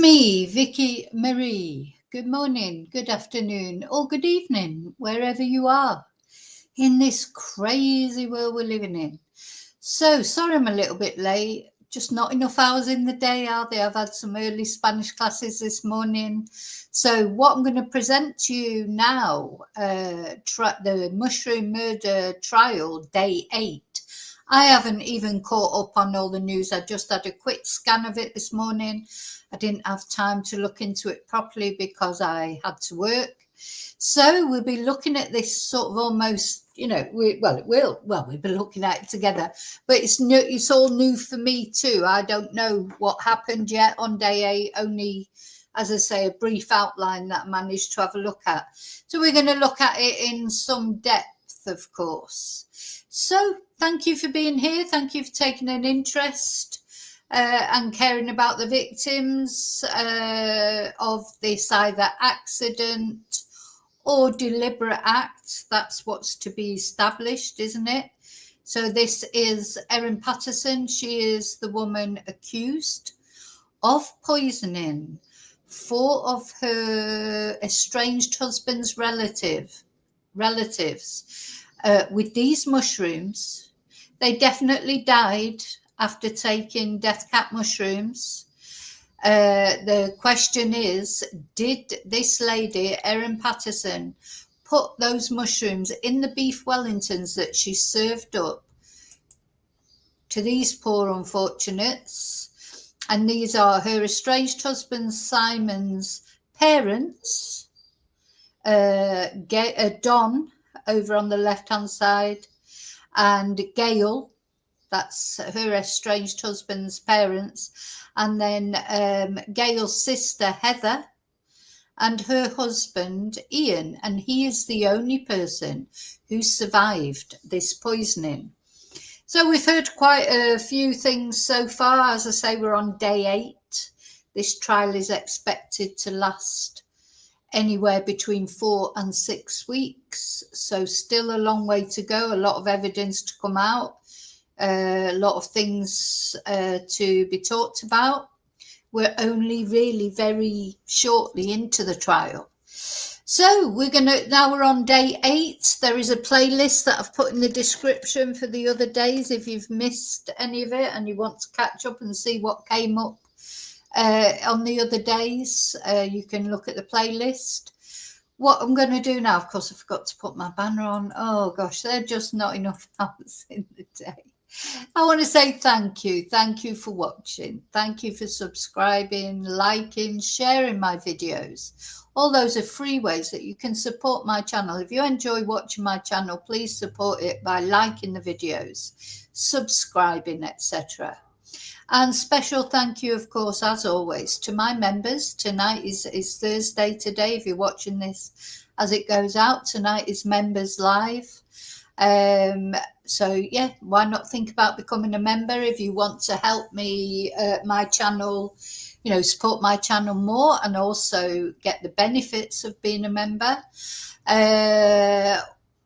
me, Vicky Marie. Good morning, good afternoon, or good evening, wherever you are in this crazy world we're living in. So, sorry I'm a little bit late. Just not enough hours in the day, are there? I've had some early Spanish classes this morning. So, what I'm going to present to you now, the mushroom murder trial, day 8. I haven't even caught up on all the news. I just had a quick scan of it this morning. I didn't have time to look into it properly because I had to work. So we'll be looking at this sort of almost, we'll be looking at it together, but it's new. It's all new for me too. I don't know what happened yet on day 8, only, as I say, a brief outline that I managed to have a look at. So we're going to look at it in some depth, of course. So thank you for being here. Thank you for taking an interest and caring about the victims of this either accident or deliberate act. That's what's to be established, isn't it? So this is Erin Patterson. She is the woman accused of poisoning 4 of her estranged husband's relatives with these mushrooms. They definitely died after taking death cap mushrooms. The question is, did this lady, Erin Patterson, put those mushrooms in the beef Wellingtons that she served up to these poor unfortunates? And these are her estranged husband Simon's parents, Don over on the left-hand side, and Gail, that's her estranged husband's parents, and then Gail's sister Heather and her husband Ian, and he is the only person who survived this poisoning. So we've heard quite a few things so far. As I say, we're on day 8. This trial is expected to last anywhere between 4 and 6 weeks, so still a long way to go, a lot of evidence to come out. A lot of things to be talked about. We're only really very shortly into the trial. So now we're on day 8. There is a playlist that I've put in the description for the other days. If you've missed any of it and you want to catch up and see what came up on the other days, you can look at the playlist. What I'm going to do now, of course, I forgot to put my banner on. Oh gosh, there are just not enough hours in the day. I want to say thank you. Thank you for watching. Thank you for subscribing, liking, sharing my videos. All those are free ways that you can support my channel. If you enjoy watching my channel, please support it by liking the videos, subscribing, etc. And special thank you, of course, as always, to my members. Tonight is Thursday today. If you're watching this as it goes out, tonight is Members Live. So yeah, why not think about becoming a member if you want to help me, my channel, support my channel more and also get the benefits of being a member.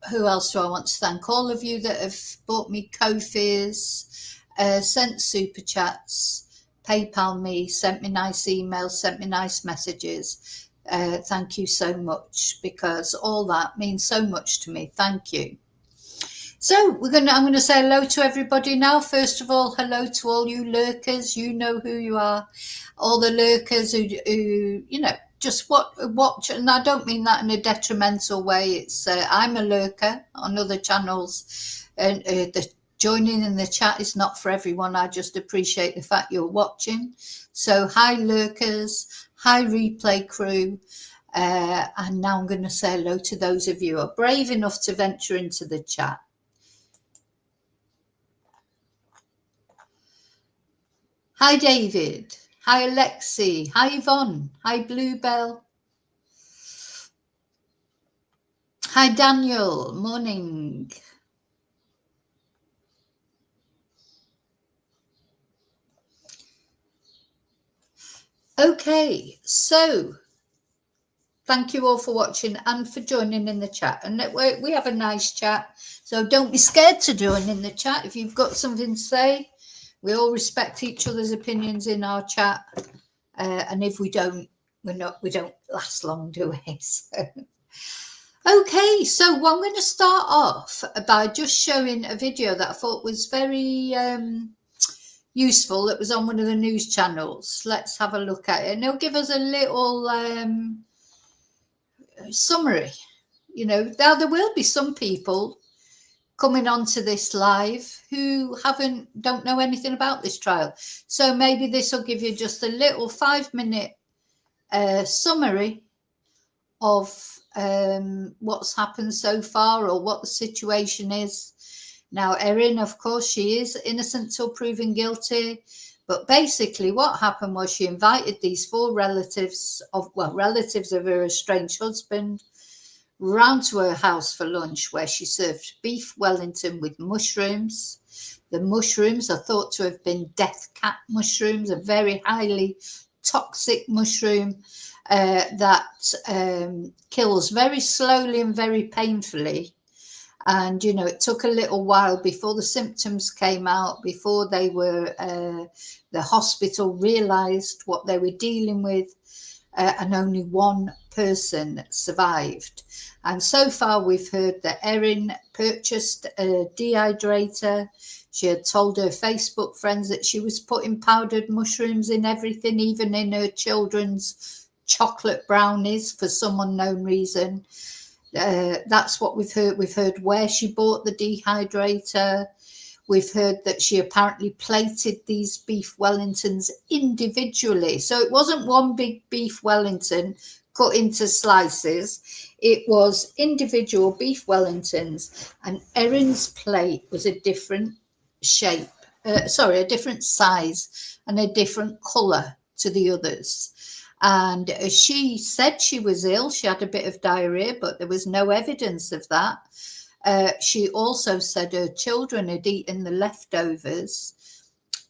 Who else do I want to thank? All of you that have bought me Ko-fis, sent super chats, PayPal me, sent me nice emails, sent me nice messages. Thank you so much, because all that means so much to me. Thank you. So I'm going to say hello to everybody now. First of all, hello to all you lurkers. You know who you are. All the lurkers who just watch, and I don't mean that in a detrimental way. It's I'm a lurker on other channels, and the joining in the chat is not for everyone. I just appreciate the fact you're watching. So hi lurkers, hi replay crew. And now I'm going to say hello to those of you who are brave enough to venture into the chat. Hi, David. Hi, Alexi. Hi, Yvonne. Hi, Bluebell. Hi, Daniel. Morning. Okay, so thank you all for watching and for joining in the chat. And we have a nice chat, so don't be scared to join in the chat if you've got something to say. We all respect each other's opinions in our chat. and if we don't, we don't last long, do we? So, okay, so I'm going to start off by just showing a video that I thought was very useful. It was on one of the news channels. Let's have a look at it, and it'll give us a little summary. You know, now there will be some people coming onto this live who don't know anything about this trial, so maybe this will give you just a little 5-minute summary of what's happened so far, or what the situation is. Now, Erin, of course, she is innocent till proven guilty, but basically what happened was she invited these 4 relatives of her estranged husband round to her house for lunch, where she served beef Wellington with mushrooms. The mushrooms are thought to have been death cap mushrooms, a very highly toxic mushroom that kills very slowly and very painfully. And, you know, it took a little while before the symptoms came out, before they were, the hospital realised what they were dealing with, and only 1 person survived. And so far we've heard that Erin purchased a dehydrator. She had told her Facebook friends that she was putting powdered mushrooms in everything, even in her children's chocolate brownies, for some unknown reason. That's what we've heard. We've heard where she bought the dehydrator. We've heard that she apparently plated these beef Wellingtons individually. So it wasn't one big beef Wellington cut into slices. It was individual beef Wellingtons, and Erin's plate was a different shape, a different size and a different colour to the others. And she said she was ill. She had a bit of diarrhea, but there was no evidence of that. She also said her children had eaten the leftovers,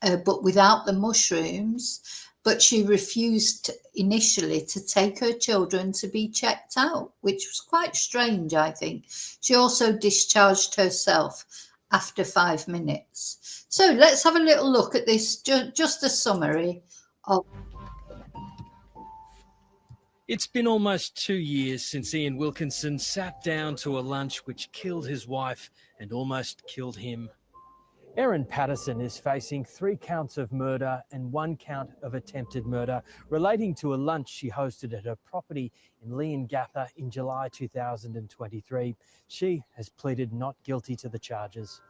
but without the mushrooms. But she refused initially to take her children to be checked out, which was quite strange, I think. She also discharged herself after 5 minutes. So let's have a little look at this, just a summary of. It's been almost 2 years since Ian Wilkinson sat down to a lunch which killed his wife and almost killed him. Erin Patterson is facing 3 counts of murder and 1 count of attempted murder relating to a lunch she hosted at her property in Leongatha in July 2023. She has pleaded not guilty to the charges.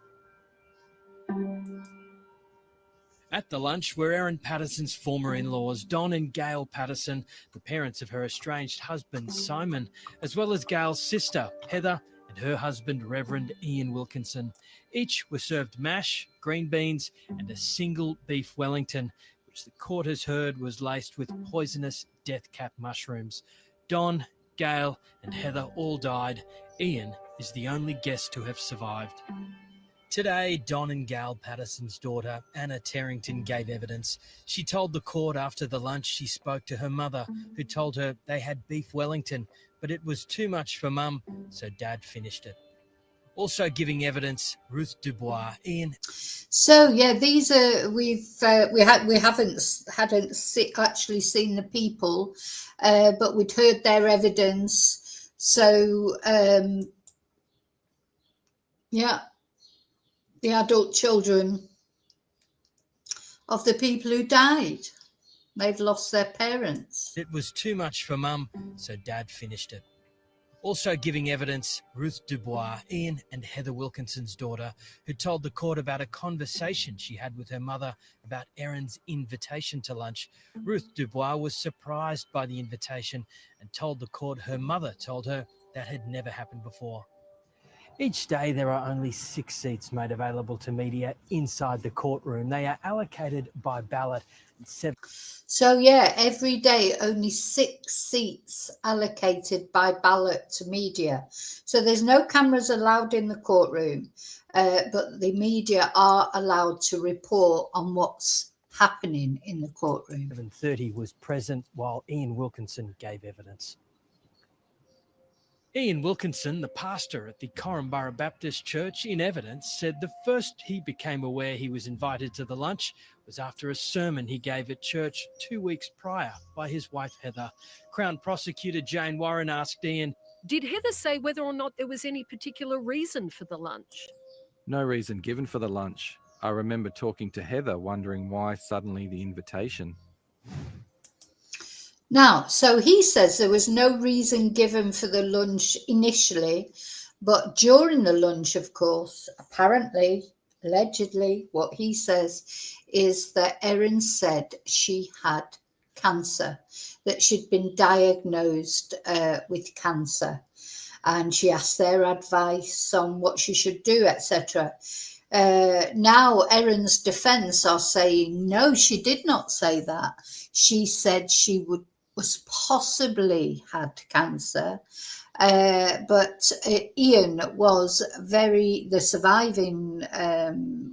At the lunch were Erin Patterson's former in-laws, Don and Gail Patterson, the parents of her estranged husband, Simon, as well as Gail's sister, Heather, and her husband, Reverend Ian Wilkinson. Each were served mash, green beans, and a single beef Wellington, which the court has heard was laced with poisonous death cap mushrooms. Don, Gail, and Heather all died. Ian is the only guest to have survived. Today, Don and Gail Patterson's daughter, Anna Terrington, gave evidence. She told the court after the lunch she spoke to her mother, who told her they had beef Wellington, but it was too much for Mum, so Dad finished it. Also giving evidence, Ruth Dubois, Ian. So yeah, these are we haven't actually seen the people, but we'd heard their evidence. So yeah. The adult children of the people who died. They've lost their parents. It was too much for Mum, so Dad finished it. Also giving evidence, Ruth Dubois, Ian and Heather Wilkinson's daughter, who told the court about a conversation she had with her mother about Erin's invitation to lunch. Ruth Dubois was surprised by the invitation and told the court her mother told her that had never happened before. Each day there are only 6 seats made available to media inside the courtroom. They are allocated by ballot. So yeah, every day only 6 seats allocated by ballot to media. So there's no cameras allowed in the courtroom, but the media are allowed to report on what's happening in the courtroom. 7:30 was present while Ian Wilkinson gave evidence. Ian Wilkinson, the pastor at the Corumburra Baptist Church in Evidence, said the first he became aware he was invited to the lunch was after a sermon he gave at church 2 weeks prior by his wife Heather. Crown Prosecutor Jane Warren asked Ian, "Did Heather say whether or not there was any particular reason for the lunch?" No reason given for the lunch. I remember talking to Heather, wondering why suddenly the invitation. Now, so he says there was no reason given for the lunch initially, but during the lunch, of course, apparently, allegedly, what he says is that Erin said she had cancer, that she'd been diagnosed with cancer, and she asked their advice on what she should do, etc. Now Erin's defense are saying, no, she did not say that. She said she was possibly had cancer, but Ian was the surviving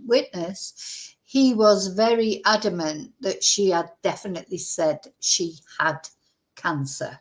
witness, he was very adamant that she had definitely said she had cancer.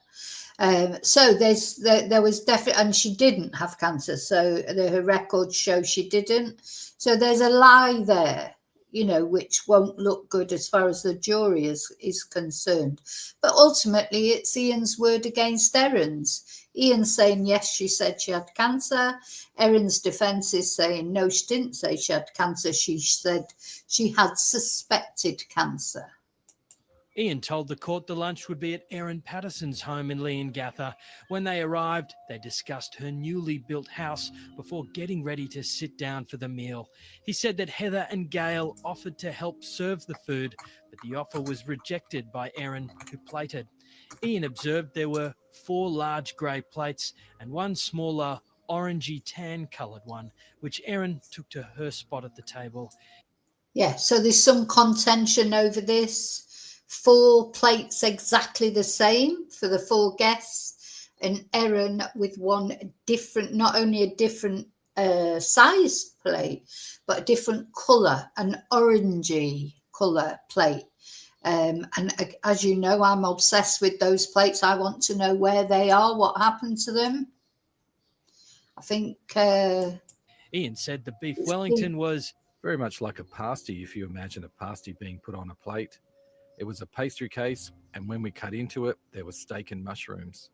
So there was definitely, and she didn't have cancer, so her records show she didn't. So there's a lie there, which won't look good as far as the jury is concerned. But ultimately, it's Ian's word against Erin's. Ian's saying, yes, she said she had cancer. Erin's defence is saying, no, she didn't say she had cancer. She said she had suspected cancer. Ian told the court the lunch would be at Erin Patterson's home in Leongatha. When they arrived, they discussed her newly built house before getting ready to sit down for the meal. He said that Heather and Gail offered to help serve the food, but the offer was rejected by Erin, who plated. Ian observed there were 4 large grey plates and 1 smaller orangey tan coloured one, which Erin took to her spot at the table. Yeah, so there's some contention over this. 4 plates exactly the same for the 4 guests, and Erin with one different, not only a different size plate, but a different colour, an orangey colour plate. And as you know, I'm obsessed with those plates. I want to know where they are, what happened to them. I think Ian said the beef Wellington was very much like a pasty, if you imagine a pasty being put on a plate. It was a pastry case, and when we cut into it, there was steak and mushrooms.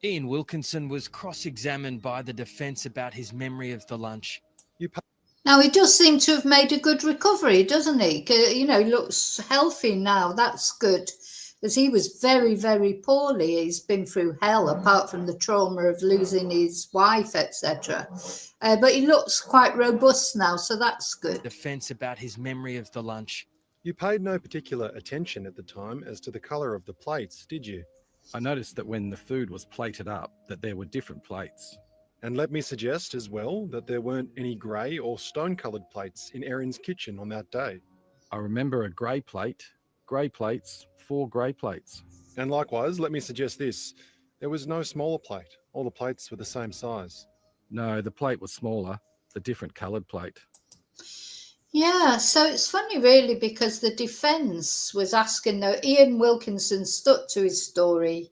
Ian Wilkinson was cross-examined by the defence about his memory of the lunch. Now, he does seem to have made a good recovery, doesn't he? He looks healthy now. That's good. Because he was very, very poorly. He's been through hell, apart from the trauma of losing his wife, etc. But he looks quite robust now, so that's good. Defence about his memory of the lunch. You paid no particular attention at the time as to the colour of the plates, did you? I noticed that when the food was plated up, that there were different plates. And let me suggest as well that there weren't any grey or stone-coloured plates in Erin's kitchen on that day. I remember a grey plate, grey plates, 4 grey plates. And likewise, let me suggest this. There was no smaller plate. All the plates were the same size. No, the plate was smaller, the different coloured plate. Yeah, so it's funny really, because the defence was asking, though, Ian Wilkinson stuck to his story,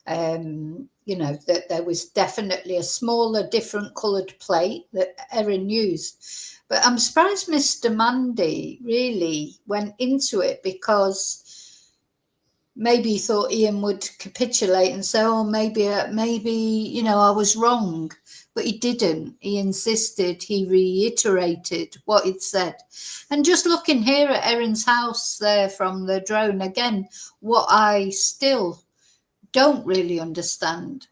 that there was definitely a smaller, different coloured plate that Erin used. But I'm surprised Mr. Mandy really went into it, because maybe he thought Ian would capitulate and say, oh, maybe, I was wrong. But he didn't. He insisted, he reiterated what he'd said. And just looking here at Erin's house there from the drone, again, what I still don't really understand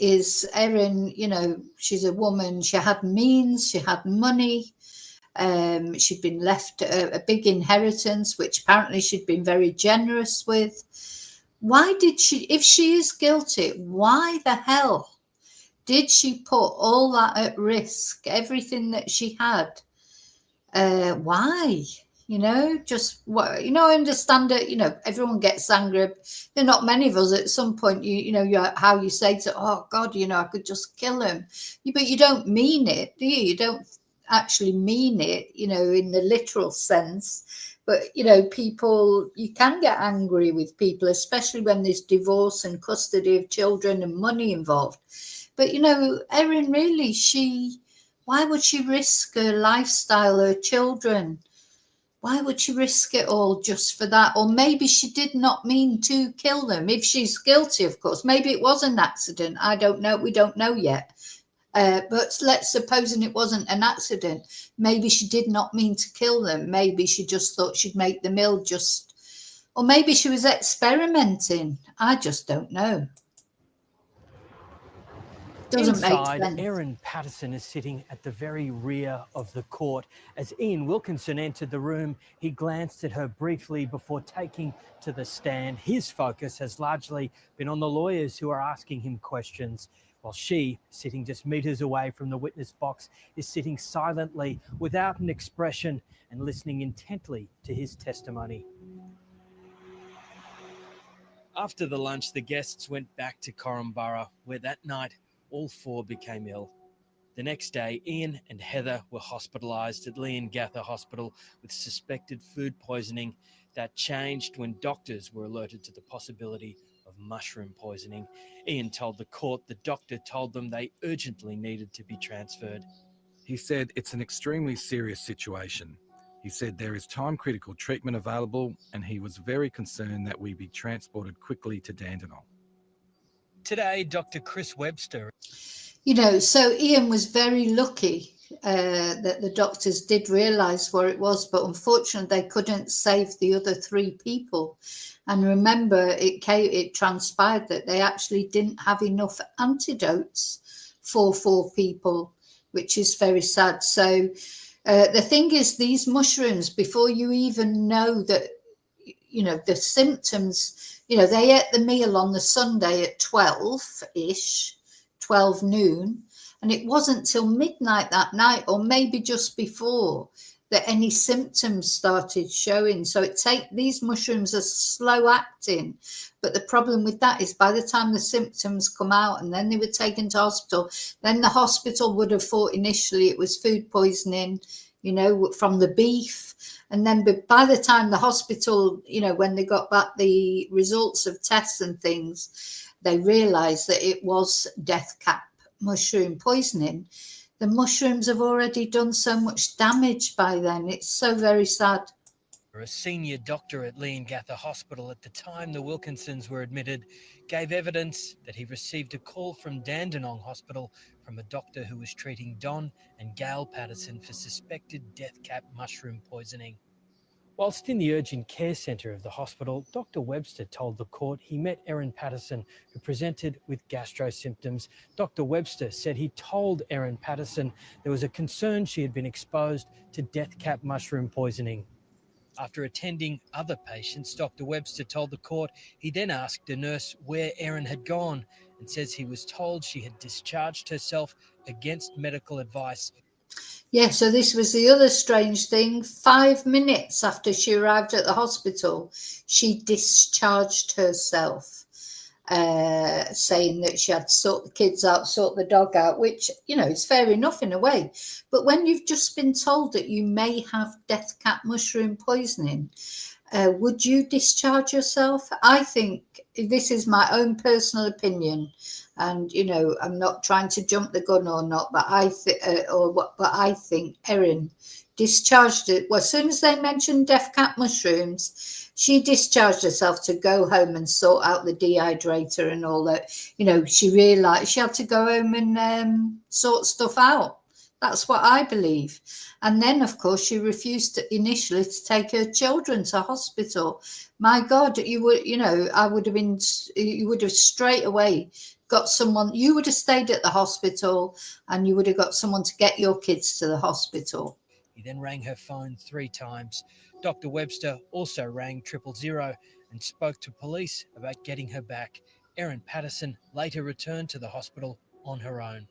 is Erin, she's a woman, she had means, she had money, she'd been left a big inheritance, which apparently she'd been very generous with. Why did she, if she is guilty, why the hell did she put all that at risk, everything that she had? Why? Just what? I understand it. Everyone gets angry. There are not many of us. At some point, how you say to, oh God, I could just kill him. But you don't mean it, do you? You don't actually mean it, in the literal sense. But people, you can get angry with people, especially when there's divorce and custody of children and money involved. But Erin, really, why would she risk her lifestyle, her children? Why would she risk it all just for that? Or maybe she did not mean to kill them. If she's guilty, of course, maybe it was an accident. I don't know. We don't know yet. But let's supposing it wasn't an accident. Maybe she did not mean to kill them. Maybe she just thought she'd make the meal or maybe she was experimenting. I just don't know. Doesn't make Inside, sense. Erin Patterson is sitting at the very rear of the court. As Ian Wilkinson entered the room, he glanced at her briefly before taking to the stand. His focus has largely been on the lawyers who are asking him questions, while she, sitting just meters away from the witness box, is sitting silently without an expression and listening intently to his testimony. After the lunch, the guests went back to Corumburra, where that night all four became ill. The next day, Ian and Heather were hospitalised at Leongatha Hospital with suspected food poisoning. That changed when doctors were alerted to the possibility of mushroom poisoning. Ian told the court the doctor told them they urgently needed to be transferred. He said it's an extremely serious situation. He said there is time-critical treatment available, and he was very concerned that we be transported quickly to Dandenong. Today, Dr. Chris Webster. So Ian was very lucky that the doctors did realise what it was, but unfortunately they couldn't save the other 3 people. And remember, it transpired that they actually didn't have enough antidotes for 4 people, which is very sad. So the thing is, these mushrooms, before you even know that, the symptoms, they ate the meal on the Sunday at 12-ish, 12 noon, and it wasn't till midnight that night, or maybe just before, that any symptoms started showing. So these mushrooms are slow acting, but the problem with that is by the time the symptoms come out and then they were taken to hospital, then the hospital would have thought initially it was food poisoning, from the beef. And then by the time the hospital, when they got back the results of tests and things, they realised that it was death cap mushroom poisoning. The mushrooms have already done so much damage by then. It's so very sad. A senior doctor at Leongatha Hospital at the time the Wilkinsons were admitted gave evidence that he received a call from Dandenong Hospital from a doctor who was treating Don and Gail Patterson for suspected death cap mushroom poisoning. Whilst in the urgent care centre of the hospital, Dr. Webster told the court he met Erin Patterson, who presented with gastro symptoms. Dr. Webster said he told Erin Patterson there was a concern she had been exposed to death cap mushroom poisoning. After attending other patients, Dr. Webster told the court he then asked a nurse where Erin had gone and says he was told she had discharged herself against medical advice. Yeah, so this was the other strange thing. 5 minutes after she arrived at the hospital, she discharged herself, saying that she had to sort the kids out, sort the dog out, which, is fair enough in a way. But when you've just been told that you may have death cap mushroom poisoning, would you discharge yourself? I think, this is my own personal opinion, and I'm not trying to jump the gun or not, but I think Erin discharged it. Well, as soon as they mentioned death cap mushrooms, she discharged herself to go home and sort out the dehydrator and all that. She realised she had to go home and sort stuff out. That's what I believe. And then, of course, she refused initially to take her children to hospital. My God, you would have straight away got someone, you would have stayed at the hospital and you would have got someone to get your kids to the hospital. He then rang her phone 3 times. Dr. Webster also rang 000 and spoke to police about getting her back. Erin Patterson later returned to the hospital on her own.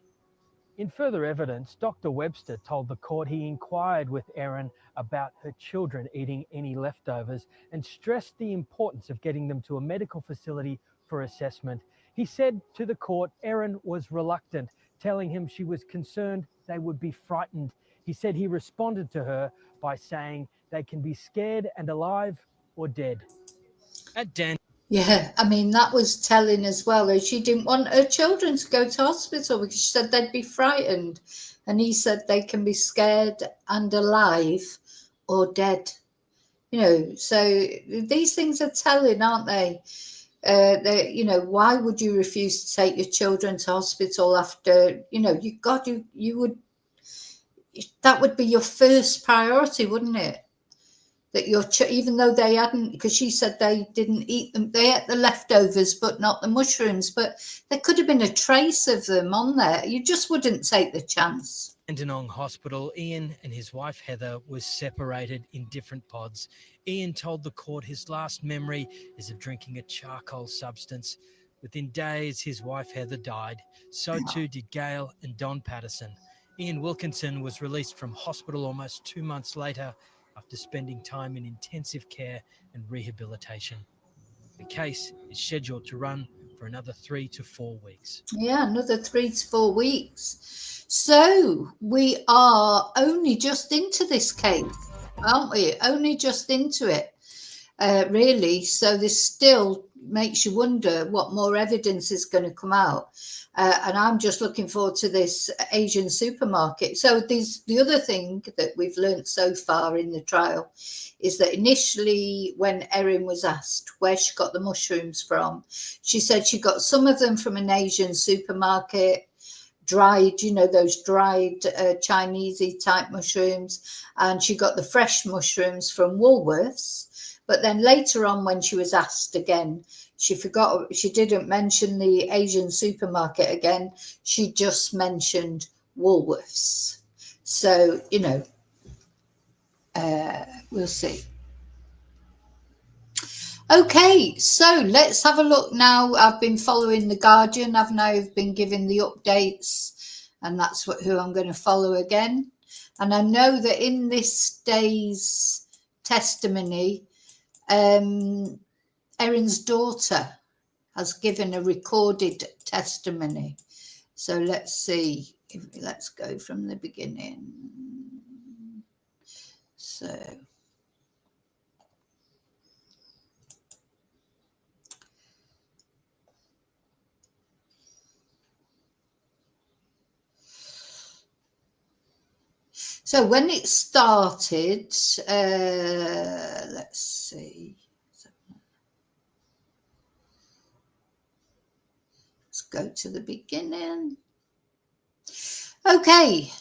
In further evidence, Dr. Webster told the court he inquired with Erin about her children eating any leftovers and stressed the importance of getting them to a medical facility for assessment. He said to the court Erin was reluctant, telling him she was concerned they would be frightened. He said he responded to her by saying they can be scared and alive or dead. At Dan Yeah, I mean, that was telling as well. And she didn't want her children to go to hospital because she said they'd be frightened. And he said they can be scared and alive or dead. You know, so these things are telling, aren't they? You know, why would you refuse to take your children to hospital after, you know, you would, that would be your first priority, wouldn't it? That even though they hadn't, because she said they didn't eat them, they ate the leftovers but not the mushrooms, but there could have been a trace of them on there. You just wouldn't take the chance. Dandenong Hospital, Ian and his wife Heather were separated in different pods. Ian told the court his last memory is of drinking a charcoal substance. Within days, his wife Heather died. So too did Gail and Don Patterson. Ian Wilkinson was released from hospital almost 2 months later after spending time in intensive care and rehabilitation. The case is scheduled to run for another 3 to 4 weeks. Yeah, another 3 to 4 weeks. So we are only just into this case, aren't we? Only just into it, really. So this still makes you wonder what more evidence is going to come out. And I'm just looking forward to this Asian supermarket. So the other thing that we've learned so far in the trial is that initially when Erin was asked where she got the mushrooms from, she said she got some of them from an Asian supermarket, dried, you know, those dried Chinesey type mushrooms, and she got the fresh mushrooms from Woolworths. But then later on, when she was asked again, she forgot, she didn't mention the Asian supermarket again. She just mentioned Woolworths. So, you know, we'll see. Okay, so let's have a look now. I've been following The Guardian, haven't I? I've been giving the updates, and that's who I'm going to follow again. And I know that in this day's testimony, Erin's daughter has given a recorded testimony. So let's see. Let's go from the beginning. So when it started, let's see. Let's go to the beginning. Okay.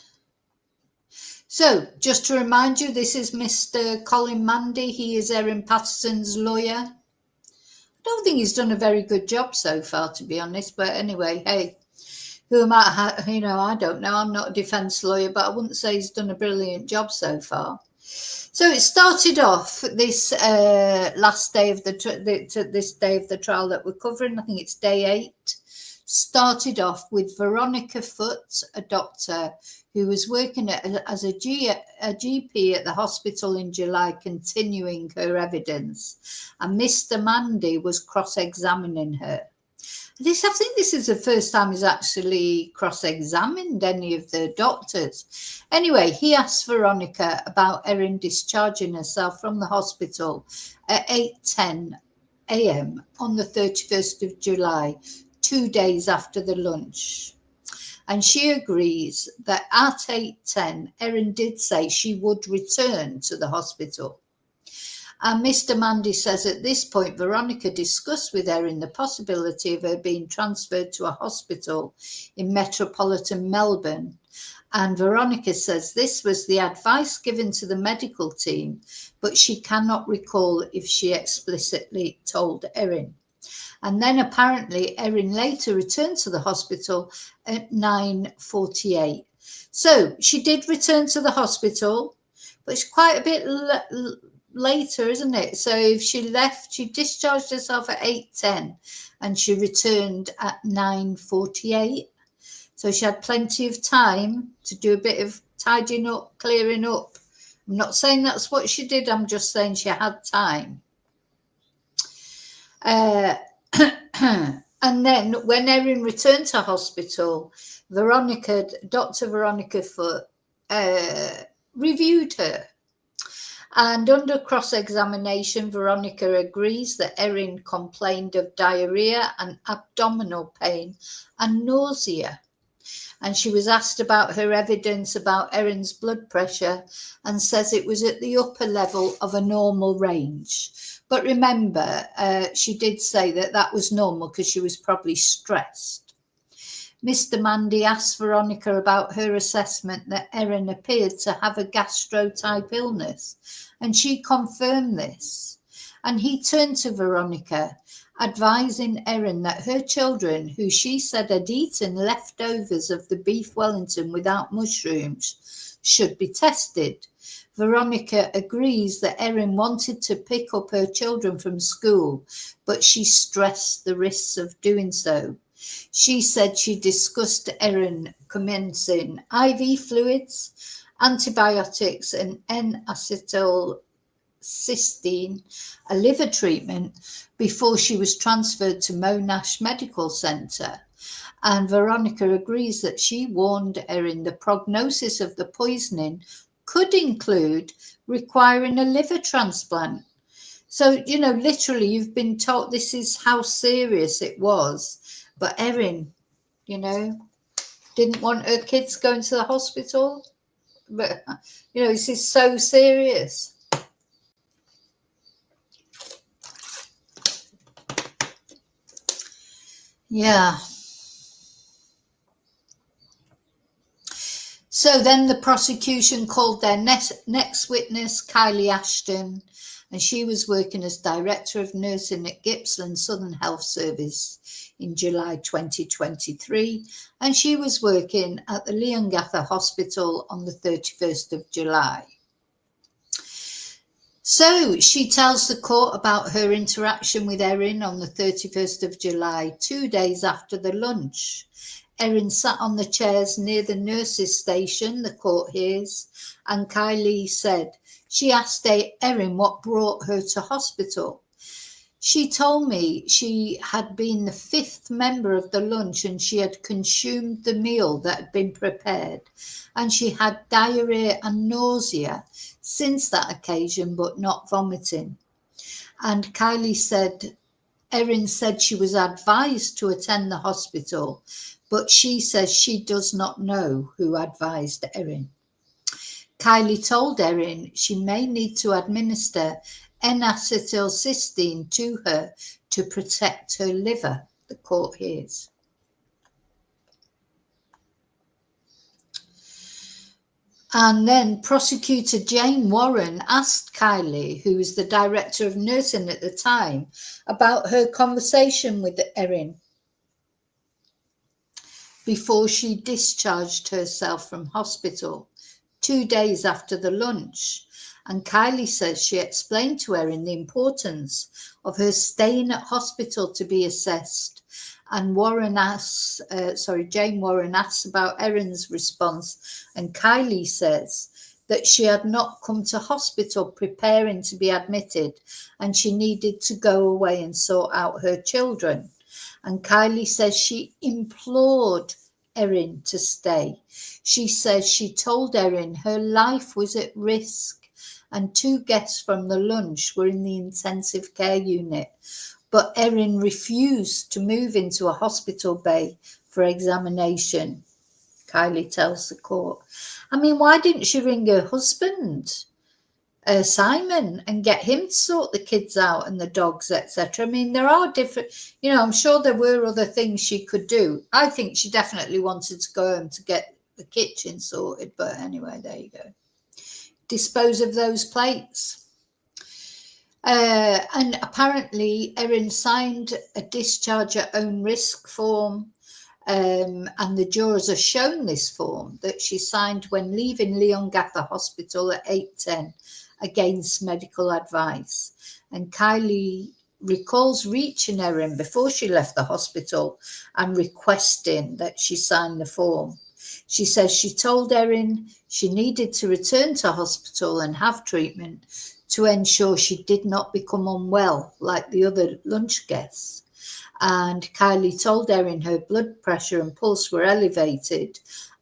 So just to remind you, this is Mr. Colin Mandy. He is Erin Patterson's lawyer. I don't think he's done a very good job so far, to be honest. But anyway, hey, who am I? You know, I don't know. I'm not a defence lawyer, but I wouldn't say he's done a brilliant job so far. So it started off this last day of this day of the trial that we're covering. I think it's day 8. Started off with Veronica Foote, a doctor who was working as a GP at the hospital in July, continuing her evidence. And Mr. Mandy was cross-examining her. I think this is the first time he's actually cross-examined any of the doctors. Anyway, he asked Veronica about Erin discharging herself from the hospital at 8:10 a.m. on the 31st of July, 2 days after the lunch. And she agrees that at 8:10, Erin did say she would return to the hospital. And Mr. Mandy says at this point, Veronica discussed with Erin the possibility of her being transferred to a hospital in metropolitan Melbourne. And Veronica says this was the advice given to the medical team, but she cannot recall if she explicitly told Erin. And then apparently Erin later returned to the hospital at 9:48. So she did return to the hospital, but it's quite a bit later, isn't it? So if she left, she discharged herself at 8:10 and she returned at 9:48. So she had plenty of time to do a bit of tidying up, clearing up. I'm not saying that's what she did. I'm just saying she had time. And then when Erin returned to hospital, Dr. Veronica Foote reviewed her. And under cross-examination, Veronica agrees that Erin complained of diarrhea and abdominal pain and nausea. And she was asked about her evidence about Erin's blood pressure and says it was at the upper level of a normal range. But remember, she did say that that was normal because she was probably stressed. Mr. Mandy asked Veronica about her assessment that Erin appeared to have a gastro-type illness, and she confirmed this. And he turned to Veronica, advising Erin that her children, who she said had eaten leftovers of the beef Wellington without mushrooms, should be tested. Veronica agrees that Erin wanted to pick up her children from school, but she stressed the risks of doing so. She said she discussed Erin commencing IV fluids, antibiotics, and N-acetylcysteine, a liver treatment, before she was transferred to Monash Medical Centre. And Veronica agrees that she warned Erin the prognosis of the poisoning could include requiring a liver transplant. So, literally, you've been told this is how serious it was. But Erin, didn't want her kids going to the hospital. But, this is so serious. Yeah. So then the prosecution called their next witness, Kylie Ashton, and she was working as Director of Nursing at Gippsland Southern Health Service in July 2023, and she was working at the Leongatha Hospital on the 31st of July. So she tells the court about her interaction with Erin on the 31st of July, 2 days after the lunch. Erin sat on the chairs near the nurses' station, the court hears, and Kylie said she asked Erin what brought her to hospital. She told me she had been the 5th member of the lunch and she had consumed the meal that had been prepared, and she had diarrhea and nausea since that occasion, but not vomiting. And Kylie said, Erin said she was advised to attend the hospital, but she says she does not know who advised Erin. Kylie told Erin she may need to administer N-acetylcysteine to her to protect her liver, the court hears. And then prosecutor Jane Warren asked Kylie, who was the Director of Nursing at the time, about her conversation with Erin before she discharged herself from hospital 2 days after the lunch. And Kylie says she explained to Erin the importance of her staying at hospital to be assessed. And Jane Warren asks about Erin's response, and Kylie says that she had not come to hospital preparing to be admitted, and she needed to go away and sort out her children. And Kylie says she implored Erin to stay. She says she told Erin her life was at risk, and 2 guests from the lunch were in the intensive care unit. But Erin refused to move into a hospital bay for examination, Kylie tells the court. I mean, why didn't she ring her husband, Simon, and get him to sort the kids out and the dogs, etc.? I mean, there are different, I'm sure there were other things she could do. I think she definitely wanted to go home to get the kitchen sorted. But anyway, there you go. Dispose of those plates. And apparently Erin signed a discharge at own risk form, and the jurors are shown this form that she signed when leaving Leongatha Hospital at 8:10 against medical advice. And Kylie recalls reaching Erin before she left the hospital and requesting that she sign the form. She says she told Erin she needed to return to hospital and have treatment to ensure she did not become unwell like the other lunch guests. And Kylie told Erin her blood pressure and pulse were elevated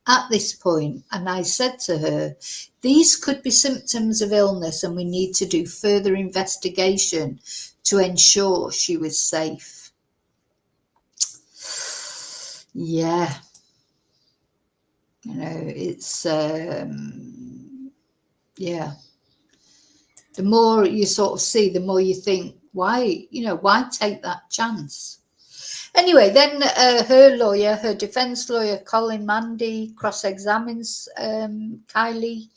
at this point, and I said to her, these could be symptoms of illness and we need to do further investigation to ensure she was safe. Yeah. You know, it's, yeah. The more you sort of see, the more you think, why take that chance? Anyway, then her lawyer, her defense lawyer, Colin Mandy, cross-examines Kylie,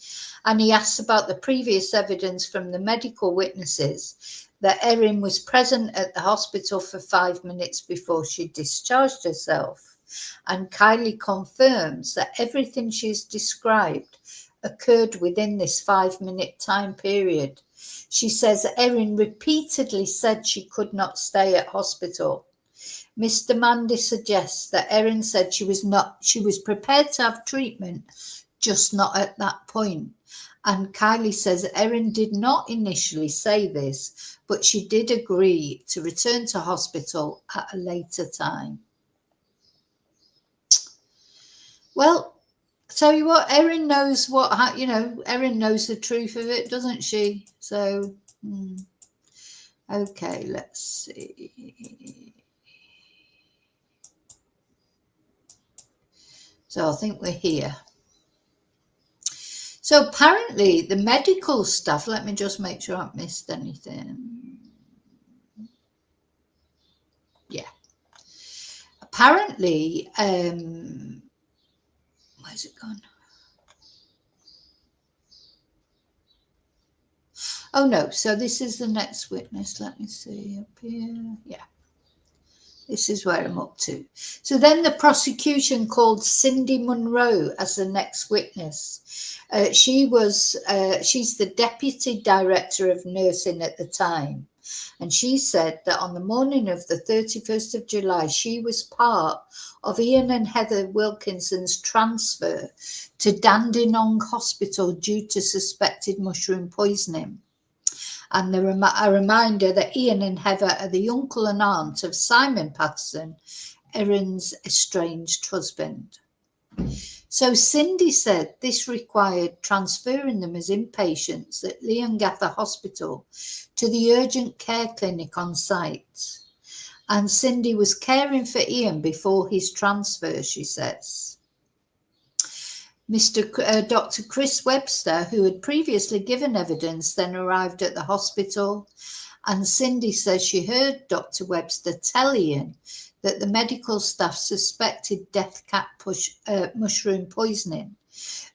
and he asks about the previous evidence from the medical witnesses that Erin was present at the hospital for 5 minutes before she discharged herself. And Kylie confirms that everything she's described occurred within this 5-minute time period. She says Erin repeatedly said she could not stay at hospital. Mr. Mandy suggests that Erin said she was prepared to have treatment, just not at that point. And Kylie says Erin did not initially say this, but she did agree to return to hospital at a later time. Well, tell you what, Erin knows Erin knows the truth of it, doesn't she? So, okay, let's see. So I think we're here. So apparently the medical stuff, let me just make sure I've missed anything. Yeah. Apparently, where's it gone? Oh no, so this is the next witness. Let me see up here. Yeah. This is where I'm up to. So then the prosecution called Cindy Munro as the next witness. She's the deputy director of nursing at the time. And she said that on the morning of the 31st of July, she was part of Ian and Heather Wilkinson's transfer to Dandenong Hospital due to suspected mushroom poisoning. And a reminder that Ian and Heather are the uncle and aunt of Simon Patterson, Erin's estranged husband. So Cindy said this required transferring them as inpatients at Leongatha Hospital to the urgent care clinic on site. And Cindy was caring for Ian before his transfer, she says. Dr. Chris Webster, who had previously given evidence, then arrived at the hospital, and Cindy says she heard Dr. Webster tell Ian that the medical staff suspected death cap mushroom poisoning.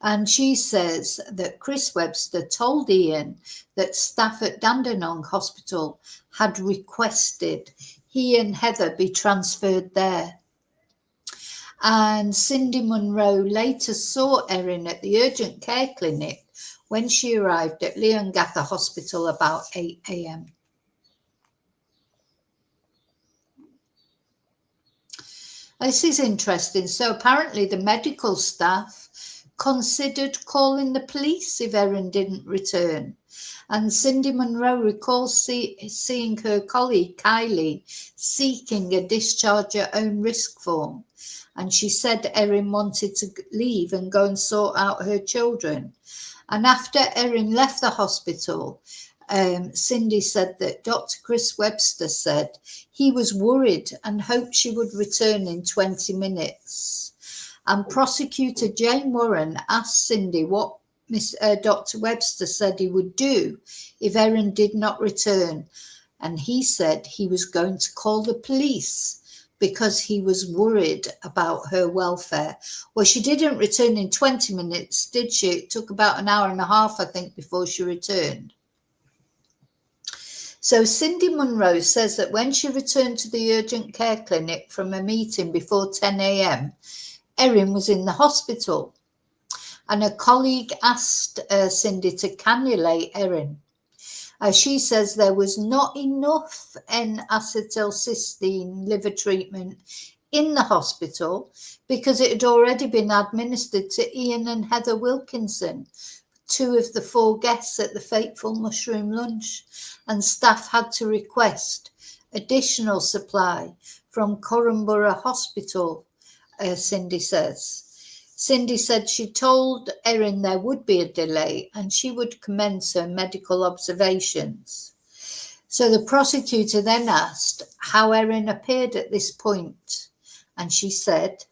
And she says that Chris Webster told Ian that staff at Dandenong Hospital had requested he and Heather be transferred there. And Cindy Munro later saw Erin at the urgent care clinic when she arrived at Leongatha Hospital about 8 a.m. This is interesting. So apparently the medical staff considered calling the police if Erin didn't return. And Cindy Munro recalls seeing her colleague Kylie seeking a discharge at own risk form. And she said Erin wanted to leave and go and sort out her children. And after Erin left the hospital, Cindy said that Dr. Chris Webster said he was worried and hoped she would return in 20 minutes. And prosecutor Jane Warren asked Cindy what Dr. Webster said he would do if Erin did not return. And he said he was going to call the police because he was worried about her welfare. Well, she didn't return in 20 minutes, did she? It took about an hour and a half, I think, before she returned. So Cindy Munro says that when she returned to the urgent care clinic from a meeting before 10 a.m., Erin was in the hospital. And a colleague asked Cindy to cannulate Erin. She says there was not enough N-acetylcysteine liver treatment in the hospital because it had already been administered to Ian and Heather Wilkinson, 2 of the 4 guests at the fateful mushroom lunch, and staff had to request additional supply from Corumburra Hospital, Cindy says. Cindy said she told Erin there would be a delay and she would commence her medical observations. So the prosecutor then asked how Erin appeared at this point, and she said,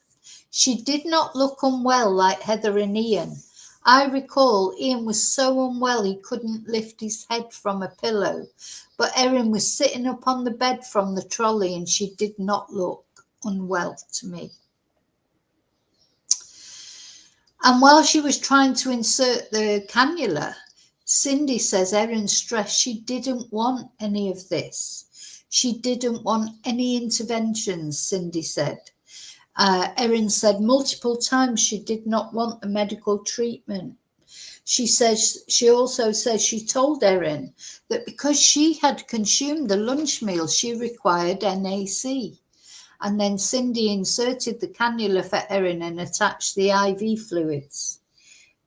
"She did not look unwell like Heather and Ian. I recall Ian was so unwell he couldn't lift his head from a pillow, but Erin was sitting up on the bed from the trolley and she did not look unwell to me." And while she was trying to insert the cannula, Cindy says Erin stressed she didn't want any of this. She didn't want any interventions, Cindy said. Erin said multiple times she did not want the medical treatment. She also says she told Erin that because she had consumed the lunch meal, she required NAC. And then Cindy inserted the cannula for Erin and attached the IV fluids.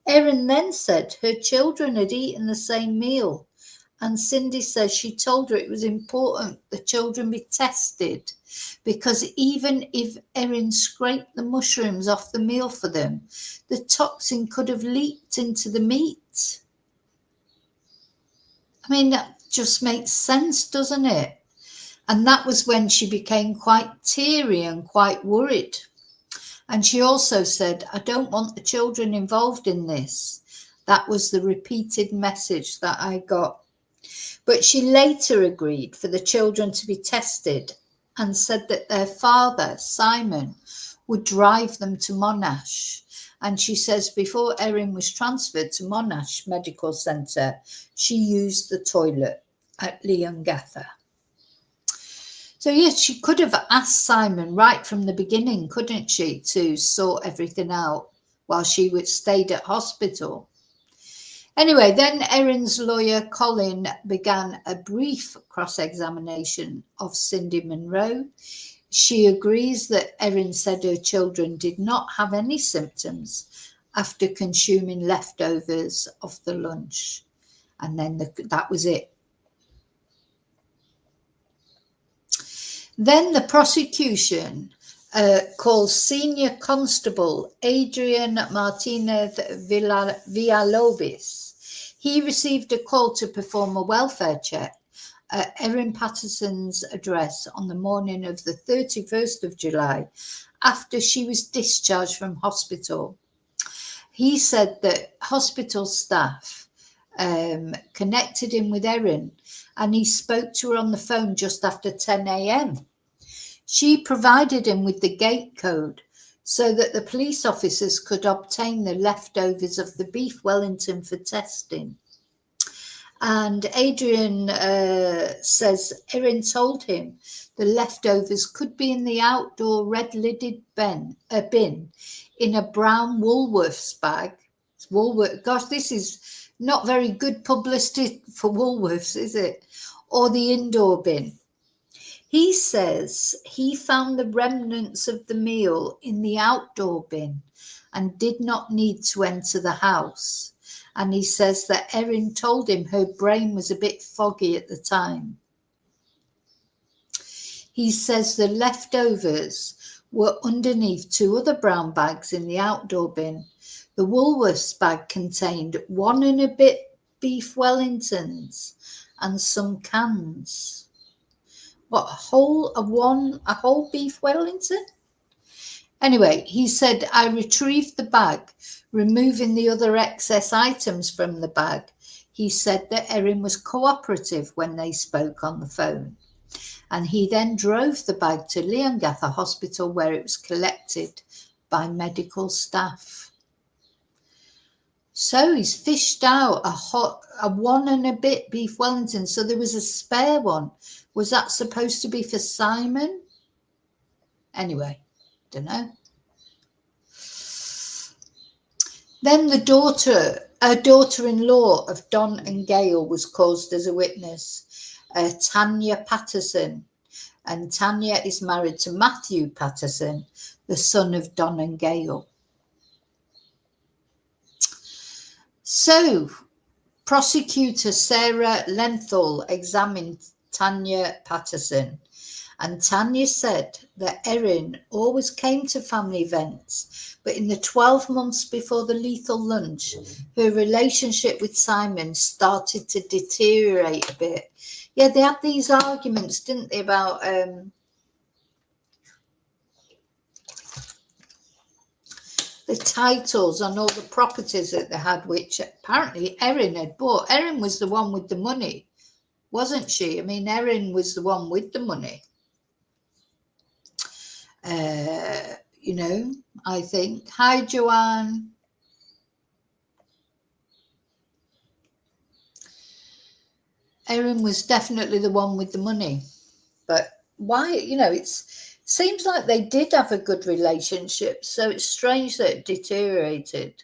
Erin then said her children had eaten the same meal, and Cindy says she told her it was important the children be tested because even if Erin scraped the mushrooms off the meal for them, the toxin could have leaked into the meat. I mean, that just makes sense, doesn't it? And that was when she became quite teary and quite worried. And she also said, "I don't want the children involved in this." That was the repeated message that I got. But she later agreed for the children to be tested and said that their father, Simon, would drive them to Monash. And she says before Erin was transferred to Monash Medical Centre, she used the toilet at Leongatha. So yes, she could have asked Simon right from the beginning, couldn't she, to sort everything out while she stayed at hospital. Anyway, then Erin's lawyer, Colin, began a brief cross-examination of Cindy Monroe. She agrees that Erin said her children did not have any symptoms after consuming leftovers of the lunch. And then that was it. Then the prosecution called Senior Constable Adrian Martinez Villalobos. He received a call to perform a welfare check at Erin Patterson's address on the morning of the 31st of July after she was discharged from hospital. He said that hospital staff connected him with Erin and he spoke to her on the phone just after 10 a.m. She provided him with the gate code so that the police officers could obtain the leftovers of the beef Wellington for testing. And Adrian says Erin told him the leftovers could be in the outdoor red-lidded bin in a brown Woolworths bag. Gosh, this is not very good publicity for Woolworths, is it? Or the indoor bin. He says he found the remnants of the meal in the outdoor bin and did not need to enter the house. And he says that Erin told him her brain was a bit foggy at the time. He says the leftovers were underneath two other brown bags in the outdoor bin. The Woolworths bag contained 1 and a bit beef Wellingtons and some cans. What, a whole beef Wellington? Anyway, he said, I retrieved the bag, removing the other excess items from the bag. He said that Erin was cooperative when they spoke on the phone. And he then drove the bag to Leongatha Hospital where it was collected by medical staff. So he's fished out a 1 and a bit beef Wellington. So there was a spare one. Was that supposed to be for Simon? Anyway, don't know. Then the daughter-in-law of Don and Gail was called as a witness, Tanya Patterson. And Tanya is married to Matthew Patterson, the son of Don and Gail. So, prosecutor Sarah Lenthal examined Tanya Patterson And Tanya said that Erin always came to family events, but in the 12 months before the lethal lunch, her relationship with Simon started to deteriorate a bit. Yeah, they had these arguments, didn't they, about the titles on all the properties that they had, which apparently Erin had bought. Erin was the one with the money, wasn't she? I mean, Erin was the one with the money. You know, I think. Hi, Joanne. Erin was definitely the one with the money. But why, you know, it seems like they did have a good relationship, so it's strange that it deteriorated.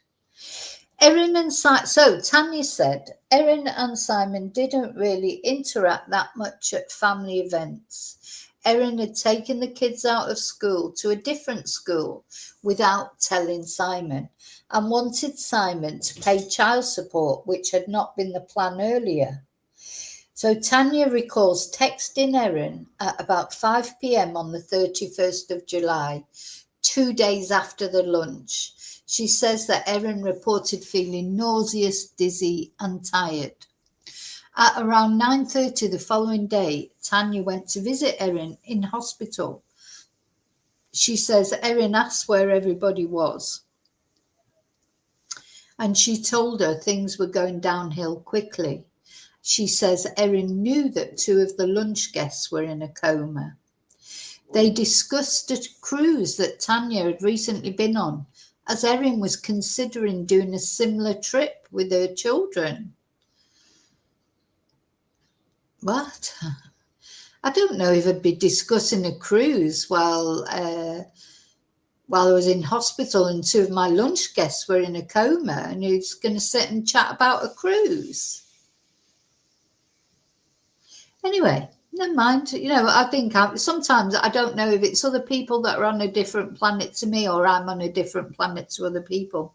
Erin and so Tanya said Erin and Simon didn't really interact that much at family events. Erin had taken the kids out of school to a different school without telling Simon, and wanted Simon to pay child support, which had not been the plan earlier. So Tanya recalls texting Erin at about 5 p.m. on the 31st of July, 2 days after the lunch. She says that Erin reported feeling nauseous, dizzy, and tired. At around 9:30 the following day, Tanya went to visit Erin in hospital. She says Erin asked where everybody was, and she told her things were going downhill quickly. She says Erin knew that 2 of the lunch guests were in a coma. They discussed a cruise that Tanya had recently been on, as Erin was considering doing a similar trip with her children. What? I don't know if I'd be discussing a cruise while I was in hospital and 2 of my lunch guests were in a coma, and who's going to sit and chat about a cruise? Anyway, never mind. You know, I think sometimes I don't know if it's other people that are on a different planet to me, or I'm on a different planet to other people.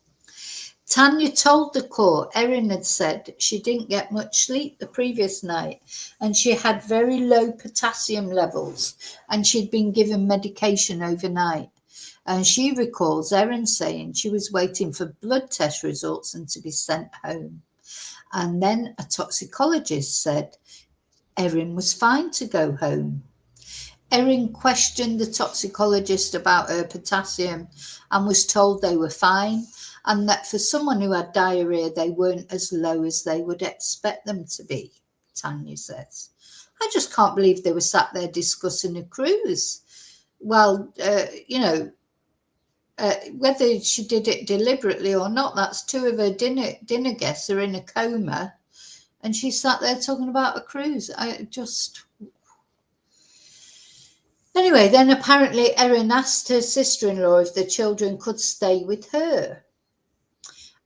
Tanya told the court Erin had said she didn't get much sleep the previous night, and she had very low potassium levels, and she'd been given medication overnight. And she recalls Erin saying she was waiting for blood test results and to be sent home. And then a toxicologist said Erin was fine to go home. Erin questioned the toxicologist about her potassium and was told they were fine, and that for someone who had diarrhea, they weren't as low as they would expect them to be, Tanya says. I just can't believe they were sat there discussing a cruise. Well, you know, whether she did it deliberately or not, that's 2 of her dinner guests are in a coma, and she sat there talking about a cruise. Anyway, then apparently Erin asked her sister-in-law if the children could stay with her.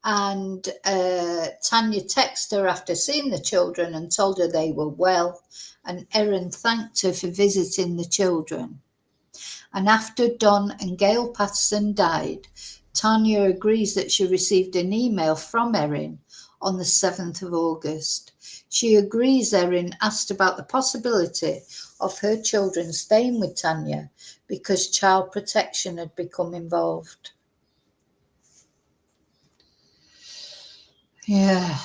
And Tanya texted her after seeing the children and told her they were well. And Erin thanked her for visiting the children. And after Don and Gail Patterson died, Tanya agrees that she received an email from Erin on the 7th of August. She agrees Erin asked about the possibility of her children staying with Tanya because child protection had become involved. Yeah.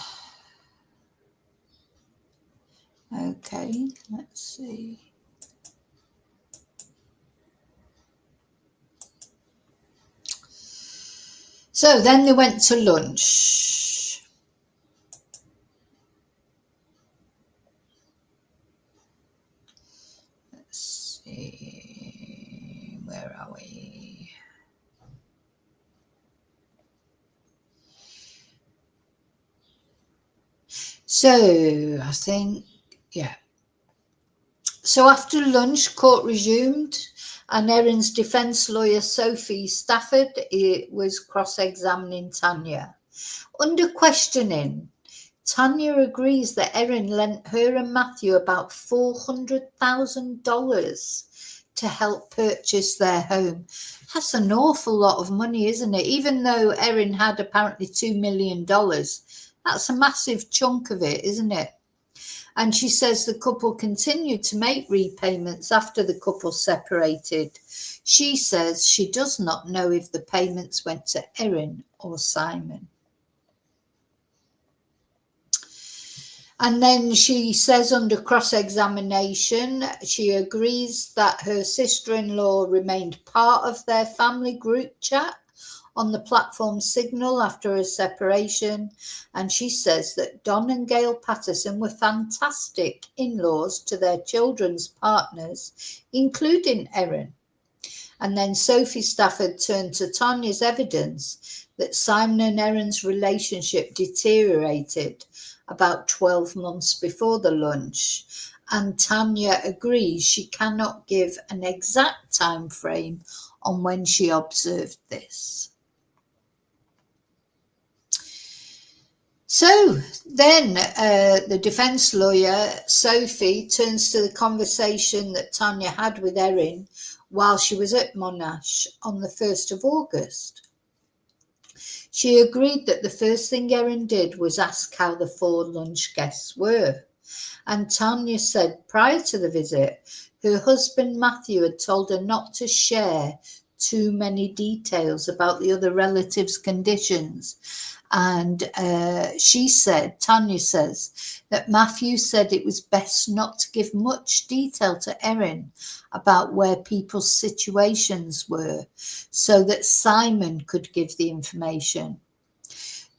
Okay, let's see. So then they went to lunch. Let's see, where are we? So I think, yeah. So after lunch, court resumed, and Erin's defence lawyer, Sophie Stafford, was cross-examining Tanya. Under questioning, Tanya agrees that Erin lent her and Matthew about $400,000 to help purchase their home. That's an awful lot of money, isn't it? Even though Erin had apparently $2 million, that's a massive chunk of it, isn't it? And she says the couple continued to make repayments after the couple separated. She says she does not know if the payments went to Erin or Simon. And then she says under cross-examination, she agrees that her sister-in-law remained part of their family group chat on the platform Signal after a separation. And she says that Don and Gail Patterson were fantastic in-laws to their children's partners, including Erin. And then Sophie Stafford turned to Tanya's evidence that Simon and Erin's relationship deteriorated about 12 months before the lunch. And Tanya agrees she cannot give an exact time frame on when she observed this. So then the defense lawyer, Sophie, turns to the conversation that Tanya had with Erin while she was at Monash on the 1st of August. She agreed that the first thing Erin did was ask how the 4 lunch guests were. And Tanya said prior to the visit, her husband Matthew had told her not to share too many details about the other relatives' conditions. And Tanya says that Matthew said it was best not to give much detail to Erin about where people's situations were so that Simon could give the information.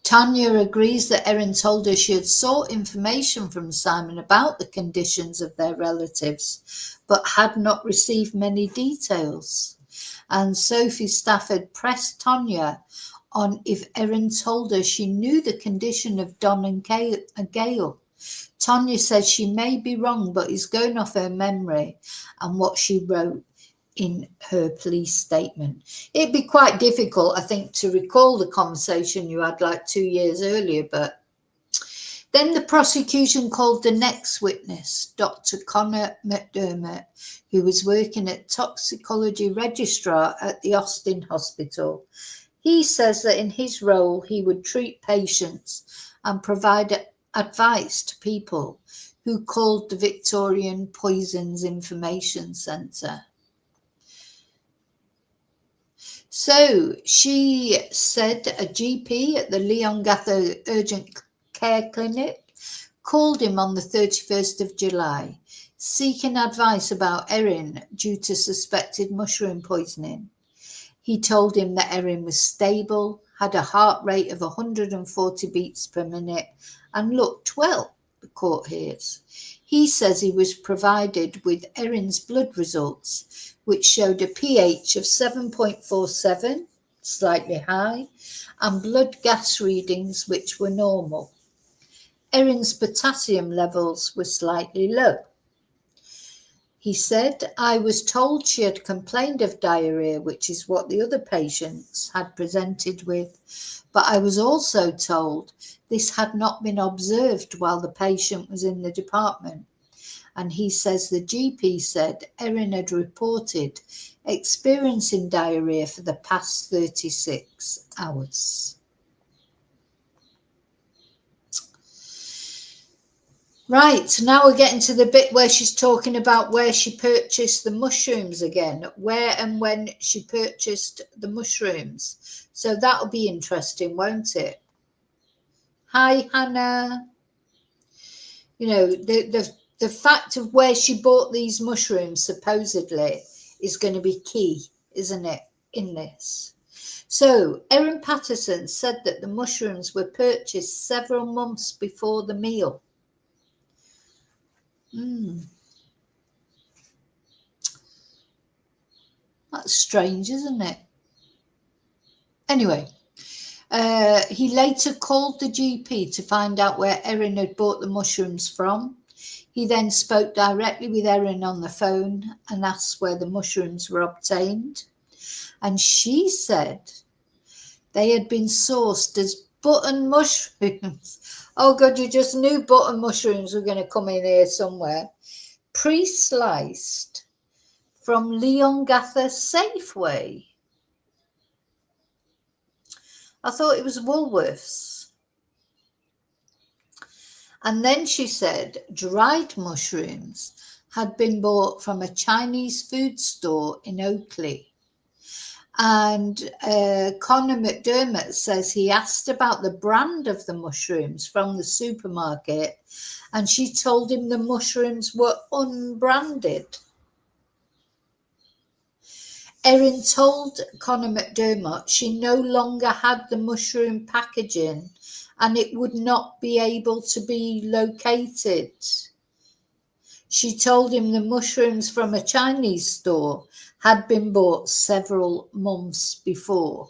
Tanya agrees that Erin told her she had sought information from Simon about the conditions of their relatives, but had not received many details. And Sophie Stafford pressed Tanya on if Erin told her she knew the condition of Don and Gail. Tanya says she may be wrong, but is going off her memory and what she wrote in her police statement. It'd be quite difficult, I think, to recall the conversation you had like 2 years earlier, but then the prosecution called the next witness, Dr. Connor McDermott, who was working at toxicology registrar at the Austin Hospital. He says that in his role, he would treat patients and provide advice to people who called the Victorian Poisons Information Centre. So she said a GP at the Leongatha Urgent Care Clinic called him on the 31st of July, seeking advice about Erin due to suspected mushroom poisoning. He told him that Erin was stable, had a heart rate of 140 beats per minute, and looked well, the court hears. He says he was provided with Erin's blood results, which showed a pH of 7.47, slightly high, and blood gas readings which were normal. Erin's potassium levels were slightly low. He said, I was told she had complained of diarrhea, which is what the other patients had presented with, but I was also told this had not been observed while the patient was in the department. And he says the GP said Erin had reported experiencing diarrhea for the past 36 hours. Right, now we're getting to the bit where she's talking about where she purchased the mushrooms again, where and when she purchased the mushrooms. So that'll be interesting, won't it? Hi, Hannah. You know, the fact of where she bought these mushrooms supposedly is going to be key, isn't it, in this? So Erin Patterson said that the mushrooms were purchased several months before the meal. That's strange, isn't it? Anyway, he later called the GP to find out where Erin had bought the mushrooms from. He then spoke directly with Erin on the phone and asked where the mushrooms were obtained. And she said they had been sourced as button mushrooms. Oh God, you just knew button mushrooms were going to come in here somewhere. Pre-sliced from Leongatha Safeway. I thought it was Woolworths. And then she said dried mushrooms had been bought from a Chinese food store in Oakley. And Connor McDermott says he asked about the brand of the mushrooms from the supermarket, and she told him the mushrooms were unbranded. Erin told Connor McDermott she no longer had the mushroom packaging and it would not be able to be located. She told him the mushrooms from a Chinese store had been bought several months before.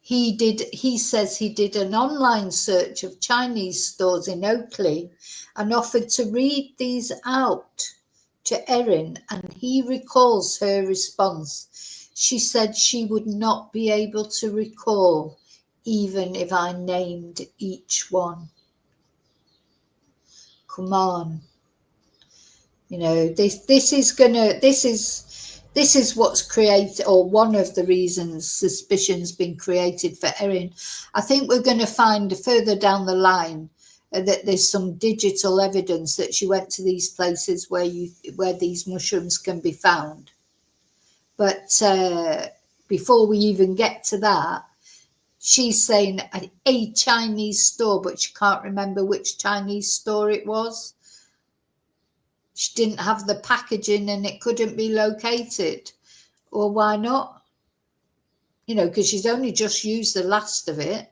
He says he did an online search of Chinese stores in Oakley and offered to read these out to Erin, and he recalls her response. She said she would not be able to recall even if I named each one. Come on. You know, this is what's created, or one of the reasons suspicion's been created for Erin. I think we're going to find further down the line that there's some digital evidence that she went to these places where these mushrooms can be found. But before we even get to that, she's saying a Chinese store, but she can't remember which Chinese store it was. She didn't have the packaging and it couldn't be located. Well, why not? You know, because she's only just used the last of it.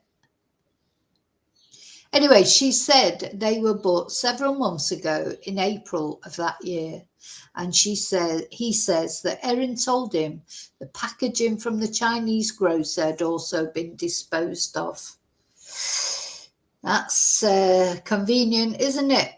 Anyway, she said they were bought several months ago in April of that year. And he says that Erin told him the packaging from the Chinese grocer had also been disposed of. That's convenient, isn't it?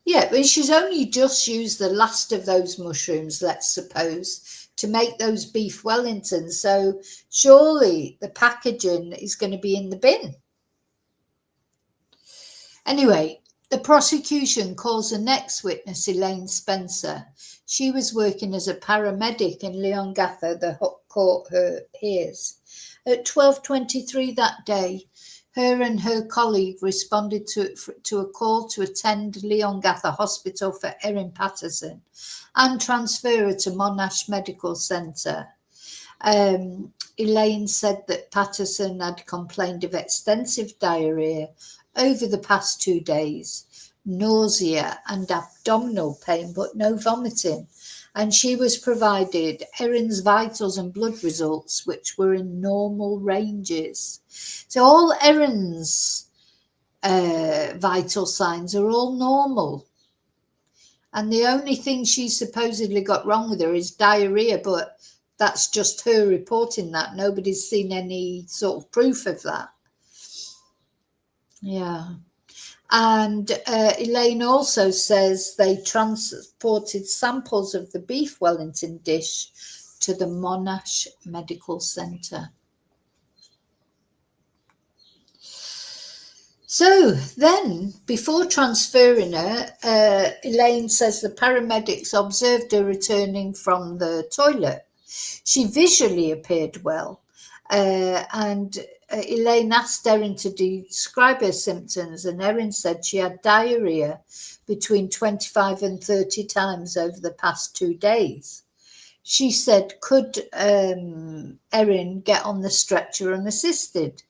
Yeah, but she's only just used the last of those mushrooms, let's suppose, to make those beef Wellingtons. So surely the packaging is going to be in the bin. Anyway, the prosecution calls the next witness, Elaine Spencer. She was working as a paramedic in Leongatha, the court hears. At 12:23 that day, her and her colleague responded to a call to attend Leongatha Hospital for Erin Patterson and transfer her to Monash Medical Centre. Elaine said that Patterson had complained of extensive diarrhoea over the past 2 days, nausea and abdominal pain, but no vomiting. And she was provided Erin's vitals and blood results, which were in normal ranges. So all Erin's vital signs are all normal. And the only thing she supposedly got wrong with her is diarrhea, but that's just her reporting that. Nobody's seen any sort of proof of that. Yeah. And Elaine also says they transported samples of the beef Wellington dish to the Monash Medical Centre. So then, before transferring her, Elaine says the paramedics observed her returning from the toilet. She visually appeared well, and Elaine asked Erin to describe her symptoms, and Erin said she had diarrhea between 25 and 30 times over the past 2 days. She said, could Erin get on the stretcher unassisted?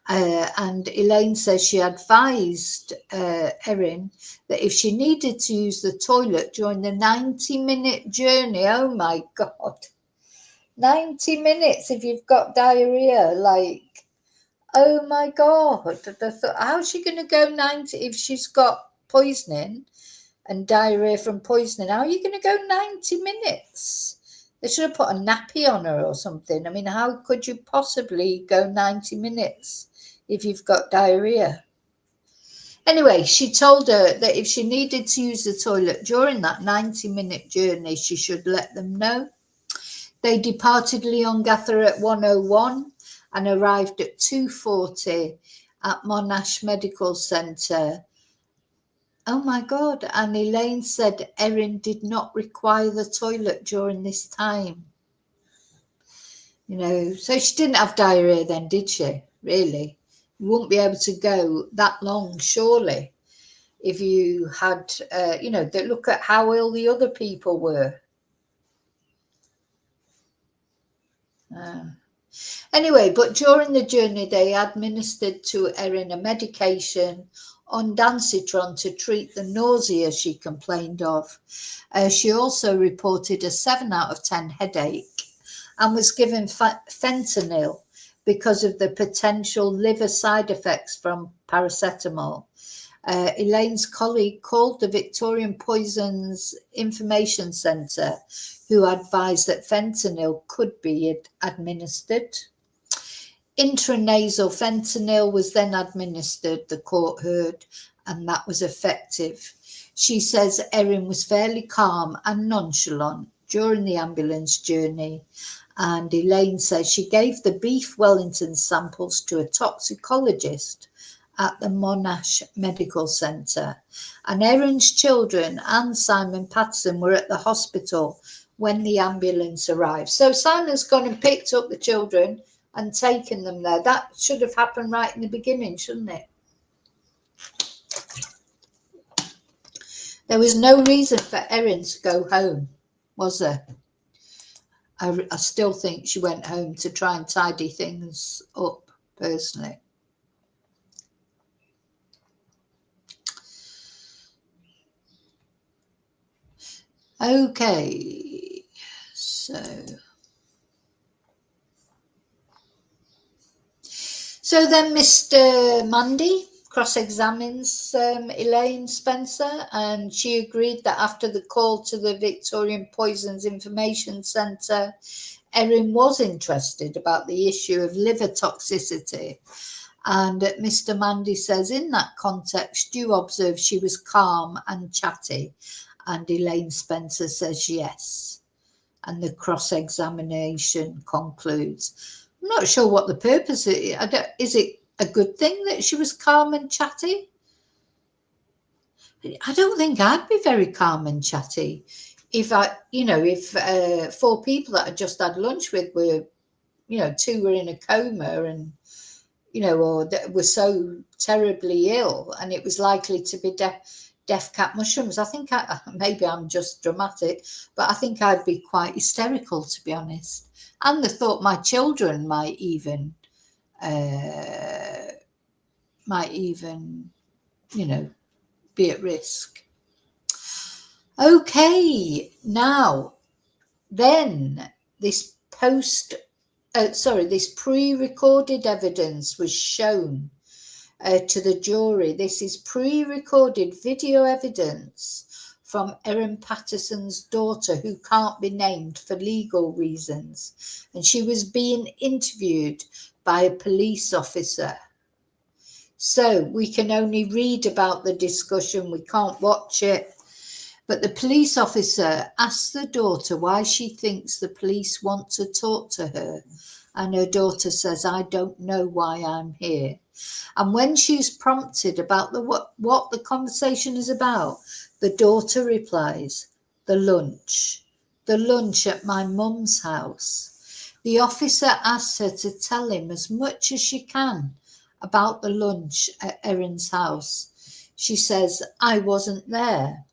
And Elaine says she advised Erin that if she needed to use the toilet during the 90-minute journey, oh my God, 90 minutes if you've got diarrhea, like, oh my God, how's she going to go 90 if she's got poisoning and diarrhea from poisoning? How are you going to go 90 minutes? They should have put a nappy on her or something. I mean, how could you possibly go 90 minutes if you've got diarrhea? Anyway, she told her that if she needed to use the toilet during that 90-minute journey, she should let them know. They departed Leongatha at 1:01 and arrived at 2:40 at Monash Medical Centre. Oh my God. And Elaine said Erin did not require the toilet during this time. You know, so she didn't have diarrhea then, did she? really. You wouldn't be able to go that long, surely, if you had, look at how ill the other people were. Anyway, but during the journey, they administered to Erin a medication ondansetron to treat the nausea she complained of. She also reported a 7 out of 10 headache and was given fentanyl because of the potential liver side effects from paracetamol. Elaine's colleague called the Victorian Poisons Information Centre, who advised that fentanyl could be administered. Intranasal fentanyl was then administered, the court heard, and that was effective. She says Erin was fairly calm and nonchalant during the ambulance journey, and Elaine says she gave the beef Wellington samples to a toxicologist at the Monash Medical Centre, and Erin's children and Simon Patterson were at the hospital when the ambulance arrived. So Simon's gone and picked up the children and taken them there. That should have happened right in the beginning, shouldn't it? There was no reason for Erin to go home, was there? I still think she went home to try and tidy things up, personally. Okay, so then Mr. Mundy cross-examines Elaine Spencer, and she agreed that after the call to the Victorian Poisons Information Centre, Erin was interested about the issue of liver toxicity. And Mr. Mundy says, in that context, you observe she was calm and chatty. And Elaine Spencer says yes. And the cross-examination concludes. I'm not sure what the purpose is. Is it a good thing that she was calm and chatty? I don't think I'd be very calm and chatty if if 4 people that I just had lunch with were, 2 were in a coma and, or were so terribly ill and it was likely to be death cap mushrooms. I think maybe I'm just dramatic, but I think I'd be quite hysterical, to be honest. And the thought my children might even, be at risk. Okay, now then this this pre-recorded evidence was shown to the jury. This is pre-recorded video evidence from Erin Patterson's daughter, who can't be named for legal reasons, and she was being interviewed by a police officer. So we can only read about the discussion, we can't watch it. But the police officer asks the daughter why she thinks the police want to talk to her. And her daughter says, I don't know why I'm here. And when she's prompted about what the conversation is about, the daughter replies, the lunch at my mum's house. The officer asks her to tell him as much as she can about the lunch at Erin's house. She says, I wasn't there.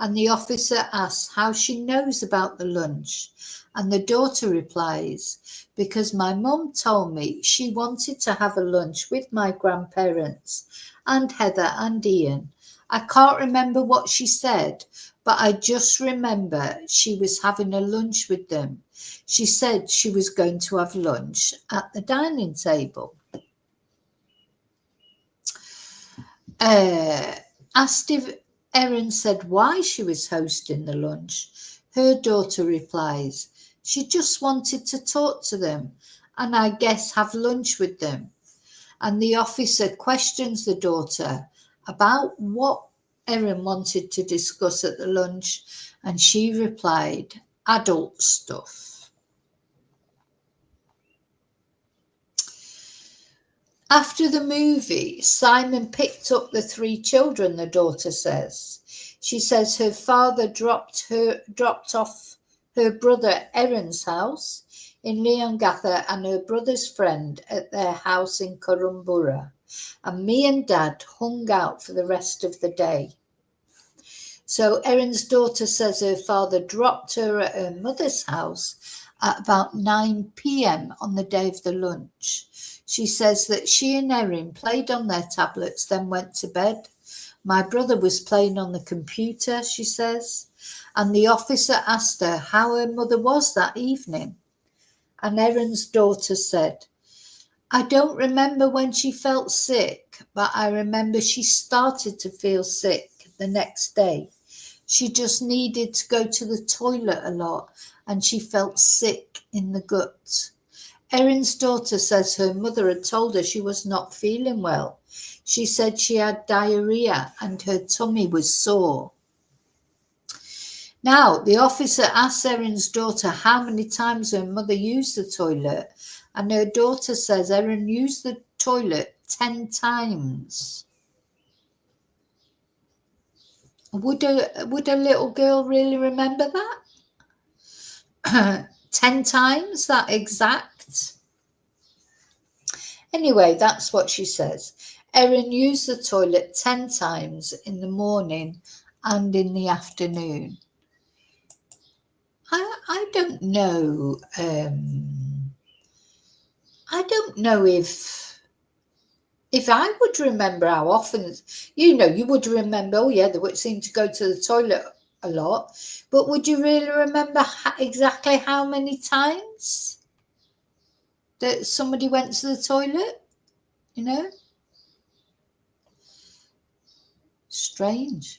And the officer asks how she knows about the lunch. And the daughter replies, because my mum told me she wanted to have a lunch with my grandparents and Heather and Ian. I can't remember what she said, but I just remember she was having a lunch with them. She said she was going to have lunch at the dining table. Asked if Erin said why she was hosting the lunch, her daughter replies, she just wanted to talk to them and I guess have lunch with them. And the officer questions the daughter about what Erin wanted to discuss at the lunch, and she replied, adult stuff. After the movie, Simon picked up the 3 children, the daughter says. She says her father dropped off her brother at Erin's house. in Leongatha and her brother's friend at their house in Korumbura, and me and Dad hung out for the rest of the day. So Erin's daughter says her father dropped her at her mother's house at about 9 p.m. on the day of the lunch. She says that she and Erin played on their tablets, then went to bed. My brother was playing on the computer, she says, and the officer asked her how her mother was that evening. And Erin's daughter said, I don't remember when she felt sick, but I remember she started to feel sick the next day. She just needed to go to the toilet a lot and she felt sick in the gut. Erin's daughter says her mother had told her she was not feeling well. She said she had diarrhea and her tummy was sore. Now, the officer asked Erin's daughter how many times her mother used the toilet, and her daughter says Erin used the toilet 10 times. Would a little girl really remember that? 10 times, that exact? Anyway, that's what she says. Erin used the toilet 10 times in the morning and in the afternoon. I don't know. I don't know if I would remember how often. You would remember. Oh yeah, they would seem to go to the toilet a lot. But would you really remember exactly how many times that somebody went to the toilet? Strange.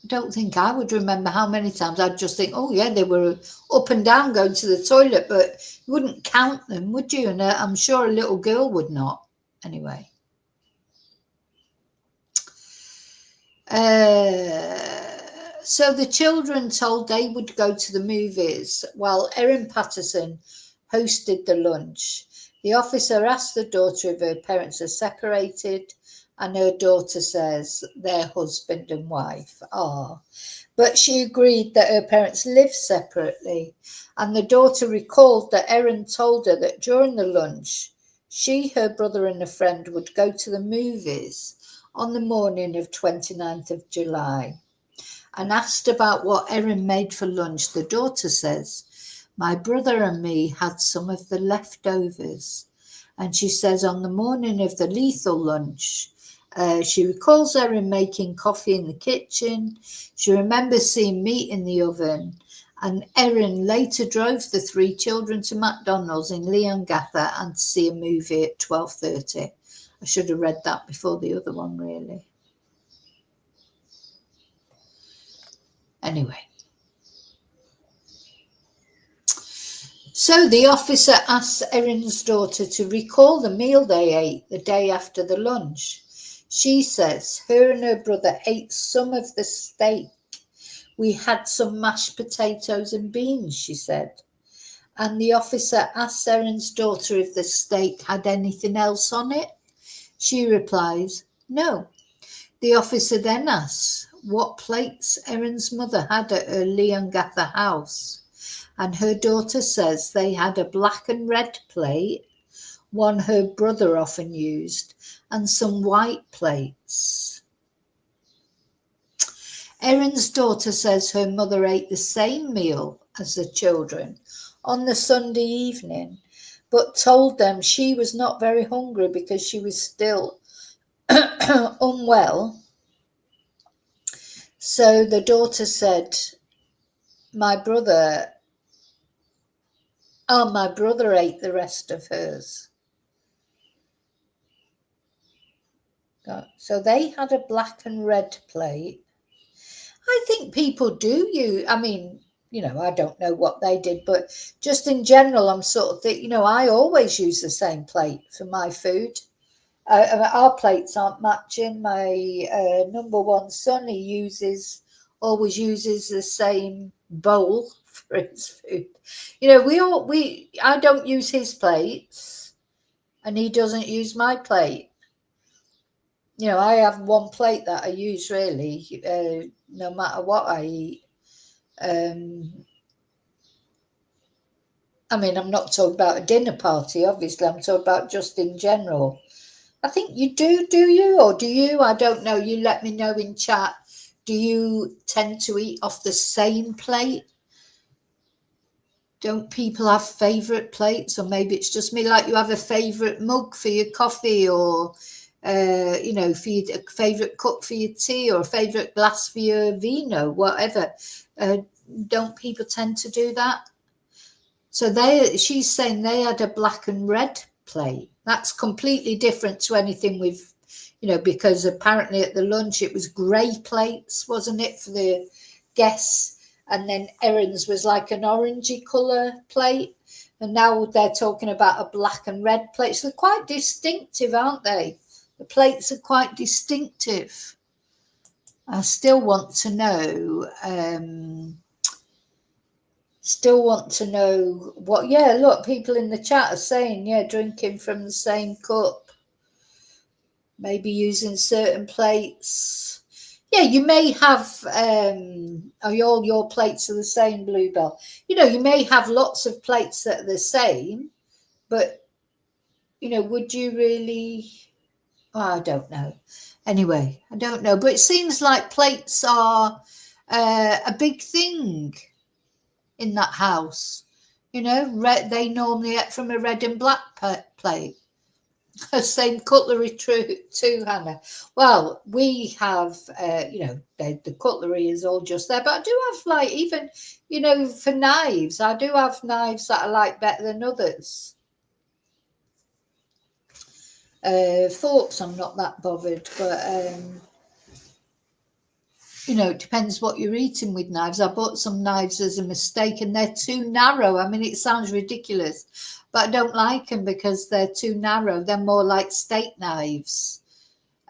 I don't think I would remember how many times. I'd just think, oh yeah, they were up and down going to the toilet, but you wouldn't count them, would you? And I'm sure a little girl would not. Anyway. So the children told they would go to the movies while Erin Patterson hosted the lunch. The officer asked the daughter if her parents are separated, and her daughter says they're husband and wife. But she agreed that her parents lived separately, and the daughter recalled that Erin told her that during the lunch, she, her brother and a friend would go to the movies on the morning of 29th of July. And asked about what Erin made for lunch, the daughter says, my brother and me had some of the leftovers. And she says on the morning of the lethal lunch, she recalls Erin making coffee in the kitchen. She remembers seeing meat in the oven. And Erin later drove the 3 children to McDonald's in Leongatha and to see a movie at 12:30. I should have read that before the other one, really. Anyway. So the officer asks Erin's daughter to recall the meal they ate the day after the lunch. She says her and her brother ate some of the steak. We had some mashed potatoes and beans, she said. And the officer asks Erin's daughter if the steak had anything else on it. She replies, no. The officer then asks what plates Erin's mother had at her Leongatha house. And her daughter says they had a black and red plate, one her brother often used, and some white plates. Erin's daughter says her mother ate the same meal as the children on the Sunday evening, but told them she was not very hungry because she was still unwell. So the daughter said, my brother ate the rest of hers. So they had a black and red plate. I think people do I don't know what they did, but just in general, I'm sort of thinking, I always use the same plate for my food. Our plates aren't matching. My number one son, he always uses the same bowl for his food. I don't use his plates, and he doesn't use my plate. I have one plate that I use really, no matter what I eat. I mean, I'm not talking about a dinner party, obviously. I'm talking about just in general. I think you do you? Or do you? I don't know. You let me know in chat. Do you tend to eat off the same plate? Don't people have favourite plates? Or maybe it's just me, like you have a favourite mug for your coffee, or, you know, for your favourite cup for your tea, or a favourite glass for your vino, whatever. Don't people tend to do that? So she's saying they had a black and red plate. That's completely different to anything we've, you know, because apparently at the lunch it was grey plates, wasn't it, for the guests? And then Erin's was like an orangey colour plate. And now they're talking about a black and red plate. So they're quite distinctive, aren't they? The plates are quite distinctive. I still want to know... what, yeah, look, people in the chat are saying, yeah, drinking from the same cup, maybe using certain plates. Yeah, you may have, all your plates are the same, Bluebell. You know, you may have lots of plates that are the same, but, you know, would you really? Oh, I don't know. Anyway, I don't know. But it seems like plates are a big thing in that house. You know, they normally eat from a red and black plate. Same cutlery too, Hannah. Well, we have, you know, the cutlery is all just there, but I do have, like, even, you know, for knives, I do have knives that I like better than others. Forks, I'm not that bothered, but you know, it depends what you're eating with knives. I bought some knives as a mistake and they're too narrow. I mean, it sounds ridiculous, but I don't like them because they're too narrow. They're more like steak knives.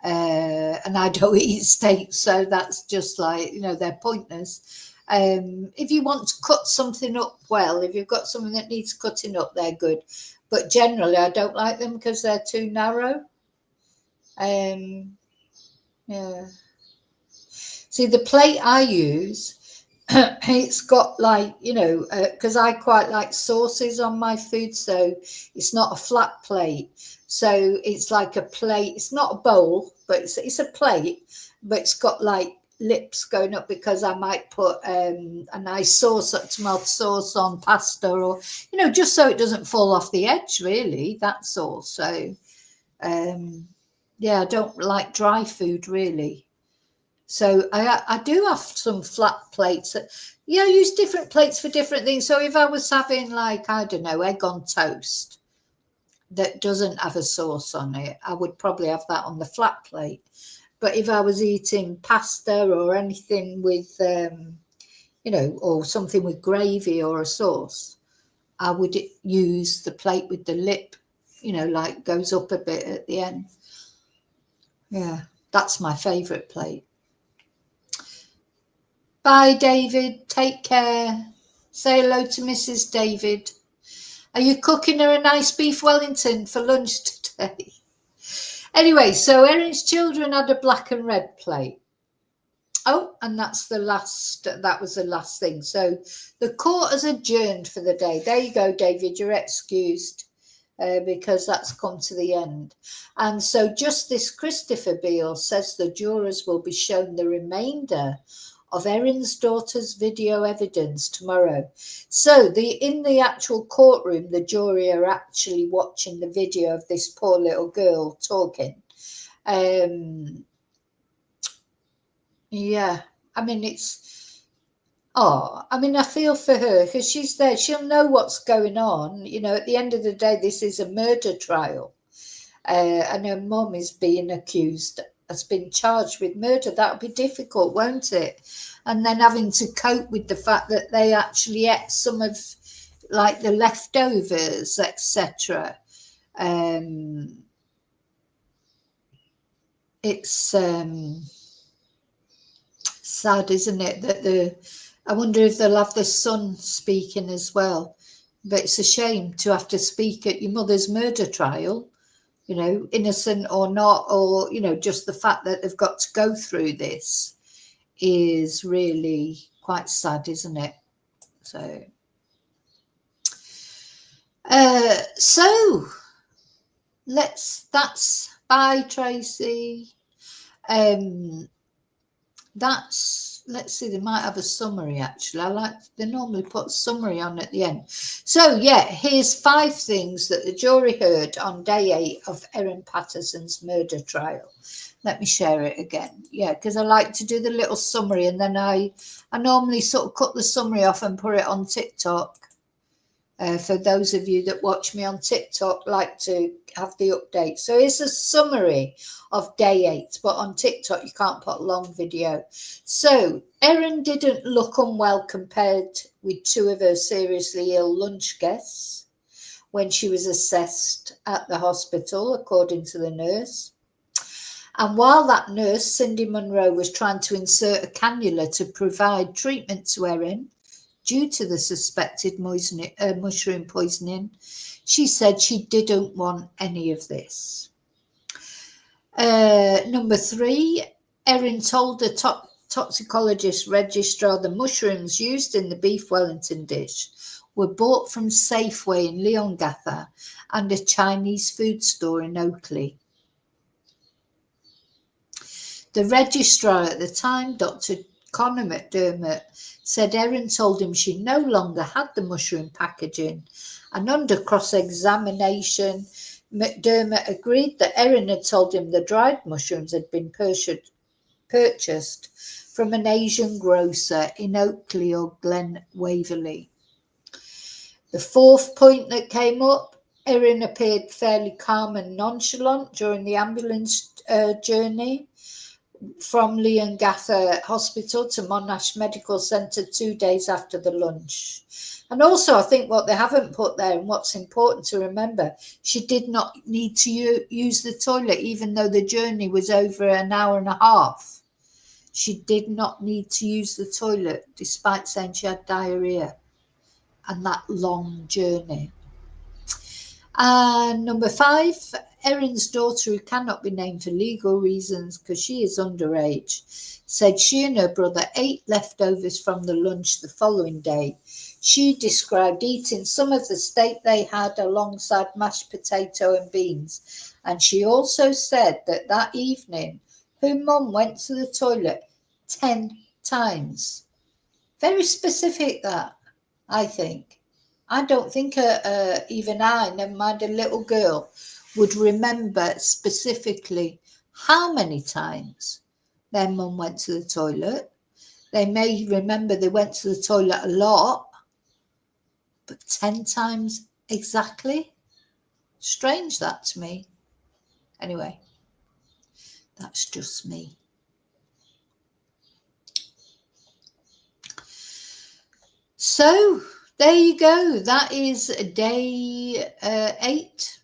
And I don't eat steak, so that's just like, you know, they're pointless. If you want to cut something up well, if you've got something that needs cutting up, they're good. But generally, I don't like them because they're too narrow. Yeah. See, the plate I use, it's got, like, you know, because I quite like sauces on my food, so it's not a flat plate. So it's like a plate. It's not a bowl, but it's a plate, but it's got like lips going up because I might put a nice sauce, tomato sauce on pasta, or, you know, just so it doesn't fall off the edge, really. That's all. So, yeah, I don't like dry food, really. So I do have some flat plates. Yeah, I use different plates for different things. So if I was having, like, I don't know, egg on toast that doesn't have a sauce on it, I would probably have that on the flat plate. But if I was eating pasta or anything with, you know, or something with gravy or a sauce, I would use the plate with the lip, you know, like goes up a bit at the end. Yeah, that's my favourite plate. Bye, David. Take care. Say hello to Mrs. David. Are you cooking her a nice beef Wellington for lunch today? Anyway, so Erin's children had a black and red plate. Oh, and that was the last thing. So the court has adjourned for the day. There you go, David. You're excused because that's come to the end. And so Justice Christopher Beale says the jurors will be shown the remainder of Erin's daughter's video evidence tomorrow. So in the actual courtroom, the jury are actually watching the video of this poor little girl talking. Yeah, I mean, I feel for her because she's there. She'll know what's going on. You know, at the end of the day, this is a murder trial. And her mum is being accused, has been charged with murder. That'll be difficult, won't it? And then having to cope with the fact that they actually ate some of, like, the leftovers, etc. It's sad, isn't it, that I wonder if they'll have the son speaking as well. But it's a shame to have to speak at your mother's murder trial, you know, innocent or not, or, you know, just the fact that they've got to go through this is really quite sad, isn't it? So So that's bye, Tracy. Let's see, they might have a summary actually. They normally put summary on at the end. So yeah, here's 5 things that the jury heard on day 8 of Erin Patterson's murder trial. Let me share it again. Yeah, because I like to do the little summary, and then I normally sort of cut the summary off and put it on TikTok. For those of you that watch me on TikTok, like to have the update. So it's a summary of day 8, but on TikTok you can't put a long video. So Erin didn't look unwell compared with 2 of her seriously ill lunch guests when she was assessed at the hospital, according to the nurse. And while that nurse, Cindy Munro, was trying to insert a cannula to provide treatment to Erin due to the suspected mushroom poisoning, she said she didn't want any of this. Number 3, Erin told the toxicologist registrar the mushrooms used in the beef Wellington dish were bought from Safeway in Leongatha and a Chinese food store in Oakley. The registrar at the time, Dr. Conor McDermott, said Erin told him she no longer had the mushroom packaging, and under cross-examination, McDermott agreed that Erin had told him the dried mushrooms had been purchased from an Asian grocer in Oakley or Glen Waverley. The 4th point that came up, Erin appeared fairly calm and nonchalant during the ambulance journey from Leongatha Hospital to Monash Medical Centre 2 days after the lunch. And also, I think what they haven't put there, and what's important to remember, she did not need to use the toilet, even though the journey was over an hour and a half. She did not need to use the toilet, despite saying she had diarrhea and that long journey. And number 5, Erin's daughter, who cannot be named for legal reasons because she is underage, said she and her brother ate leftovers from the lunch the following day. She described eating some of the steak they had alongside mashed potato and beans. And she also said that evening her mum went to the toilet 10 times. Very specific, that, I think. I don't think even I, never mind a little girl, would remember specifically how many times their mum went to the toilet. They may remember they went to the toilet a lot, but 10 times exactly? Strange, that to me. Anyway, that's just me. So there you go. That is day 8.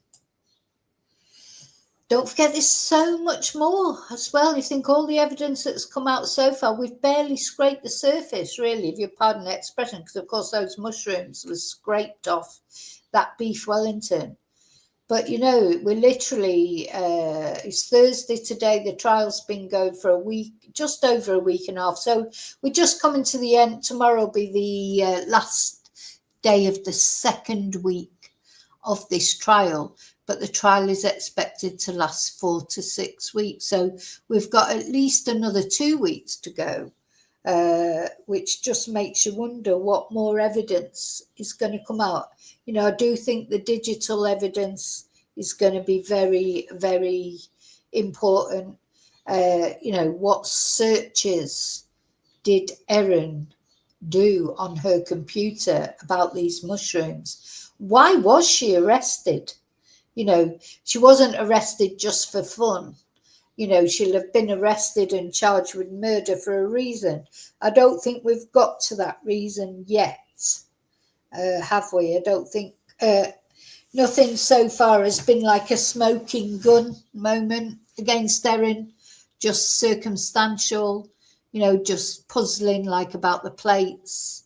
Don't forget, there's so much more as well. You think all the evidence that's come out so far, we've barely scraped the surface, really, if you pardon the expression, because, of course, those mushrooms were scraped off that beef Wellington. But, you know, we're literally, it's Thursday today. The trial's been going for a week, just over a week and a half. So we're just coming to the end. Tomorrow will be the last day of the 2nd week of this trial. But the trial is expected to last 4 to 6 weeks. So we've got at least another 2 weeks to go, which just makes you wonder what more evidence is going to come out. You know, I do think the digital evidence is going to be very, very important. You know, what searches did Erin do on her computer about these mushrooms? Why was she arrested? You know, she wasn't arrested just for fun. You know, she'll have been arrested and charged with murder for a reason. I don't think we've got to that reason yet, have we? I don't think, nothing so far has been like a smoking gun moment against Erin, just circumstantial, you know, just puzzling like about the plates.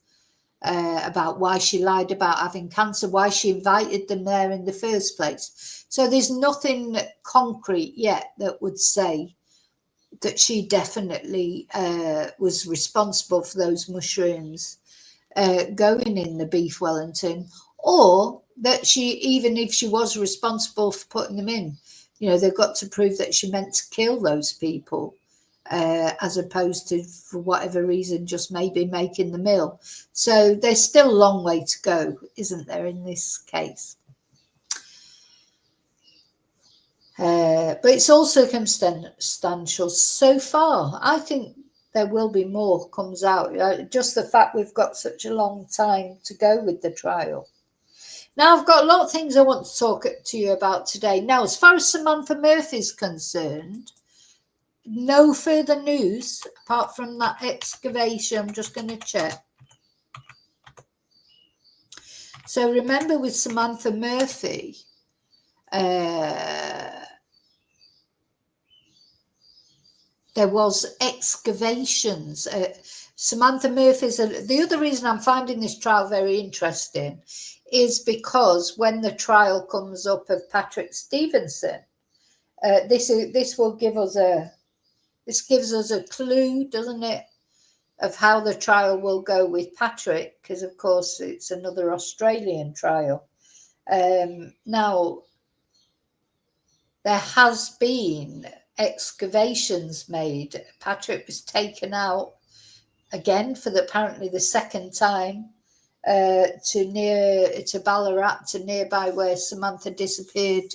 About why she lied about having cancer, why she invited them there in the first place. So there's nothing concrete yet that would say that she definitely was responsible for those mushrooms going in the beef Wellington, or that she, even if she was responsible for putting them in, they've got to prove that she meant to kill those people, as opposed to, for whatever reason, just maybe making the meal. So there's still a long way to go, isn't there, in this case? But it's all circumstantial so far. I think there will be more comes out. Just the fact we've got such a long time to go with the trial. Now, I've got a lot of things I want to talk to you about today. Now, as far as Samantha Murphy is concerned, no further news apart from that excavation. I'm just going to check. So remember with Samantha Murphy, there was excavations. Samantha Murphy's, the other reason I'm finding this trial very interesting is because when the trial comes up of Patrick Stevenson, this will give us this gives us a clue, doesn't it, of how the trial will go with Patrick, because of course it's another Australian trial. Now, there has been excavations made. Patrick was taken out again for apparently the second time to Ballarat, to nearby where Samantha disappeared,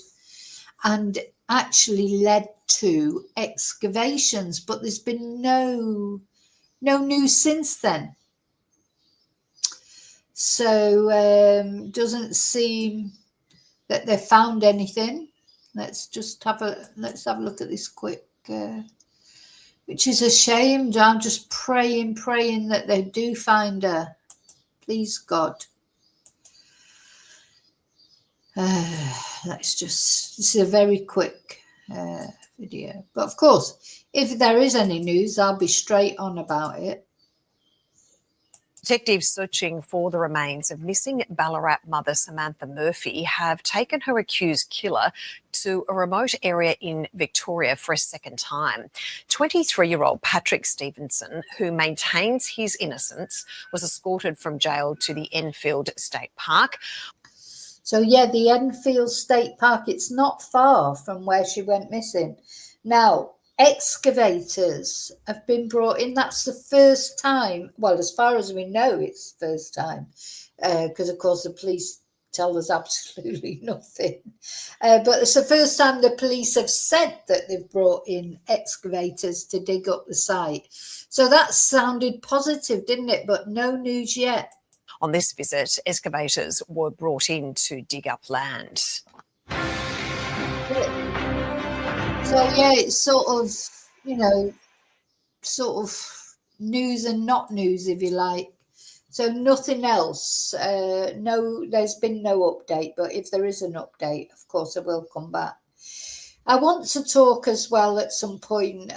and actually led to excavations, but there's been no news since then. So doesn't seem that they've found anything. Let's have a look at this quick, which is a shame. I'm just praying that they do find her. Please, God. This is a very quick video. But of course, if there is any news, I'll be straight on about it. Detectives searching for the remains of missing Ballarat mother Samantha Murphy have taken her accused killer to a remote area in Victoria for a second time. 23-year-old Patrick Stevenson, who maintains his innocence, was escorted from jail to the Enfield State Park. So yeah, the Enfield State Park, it's not far from where she went missing. Now, excavators have been brought in. That's the first time, well, as far as we know, it's the first time, because of course the police tell us absolutely nothing. But it's the first time the police have said that they've brought in excavators to dig up the site. So that sounded positive, didn't it? But no news yet. On this visit, excavators were brought in to dig up land. So yeah, it's sort of, news and not news, if you like. So nothing else. No, there's been no update, but if there is an update, of course I will come back. I want to talk as well at some point,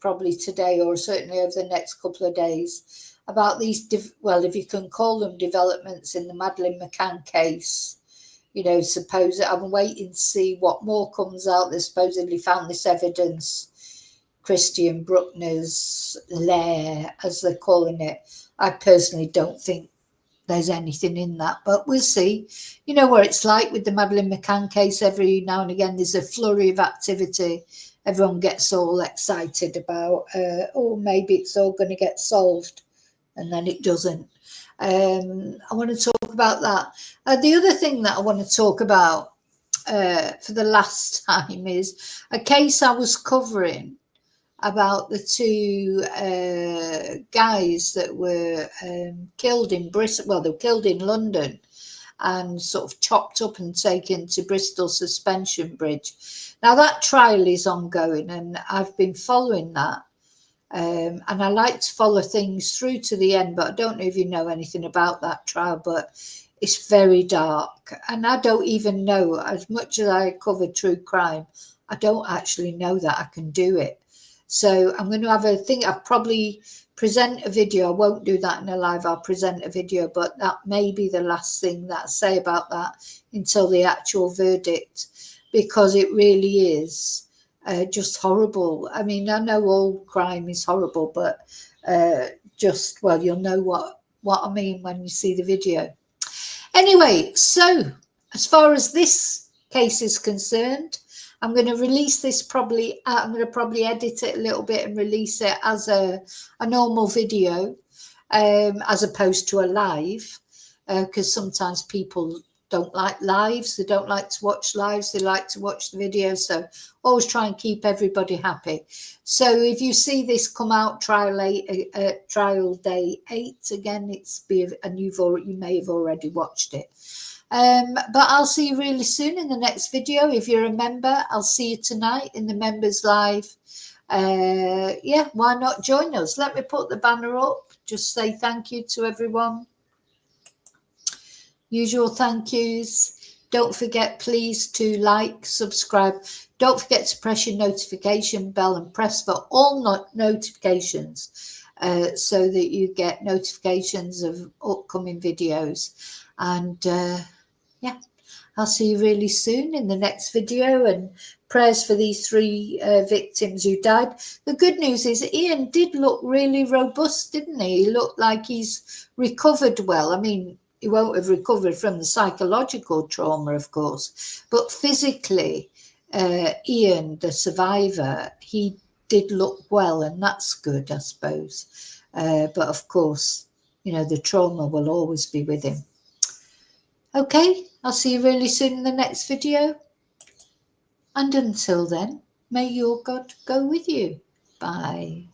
probably today or certainly over the next couple of days, about these, if you can call them developments in the Madeleine McCann case. Suppose I'm waiting to see what more comes out. They supposedly found this evidence, Christian Bruckner's lair, as they're calling it. I personally don't think there's anything in that, but we'll see. You know what it's like with the Madeleine McCann case. Every now and again, there's a flurry of activity. Everyone gets all excited about, maybe it's all going to get solved, and then it doesn't. I want to talk about that. The other thing that I want to talk about for the last time is a case I was covering about the two guys that were killed in Bristol. Well, they were killed in London and sort of chopped up and taken to Bristol Suspension Bridge. Now that trial is ongoing and I've been following that. And I like to follow things through to the end, but I don't know if you know anything about that trial, but it's very dark. And I don't even know, as much as I cover true crime, I don't actually know that I can do it. So I'm going to have a thing. I'll probably present a video. I won't do that in a live. I'll present a video, but that may be the last thing that I say about that until the actual verdict, because it really is just horrible. I mean, I know all crime is horrible, but you'll know what I mean when you see the video. Anyway, so as far as this case is concerned, I'm going to release this probably. I'm going to probably edit it a little bit and release it as a normal video, as opposed to a live, because sometimes people don't like lives. They don't like to watch lives. They like to watch the video. So always try and keep everybody happy. So if you see this come out trial day 8, again, you may have already watched it. But I'll see you really soon in the next video. If you're a member, I'll see you tonight in the members live. Yeah, why not join us? Let me put the banner up. Just say thank you to everyone. Usual thank yous. Don't forget, please, to like, subscribe. Don't forget to press your notification bell and press for all notifications, so that you get notifications of upcoming videos. And yeah, I'll see you really soon in the next video, and prayers for these 3 victims who died. The good news is Ian did look really robust, didn't he? He looked like he's recovered well. I mean, he won't have recovered from the psychological trauma, of course, but physically, Ian, the survivor, he did look well, and that's good, I suppose. But of course, you know, the trauma will always be with him. Okay, I'll see you really soon in the next video. And until then, may your God go with you. Bye.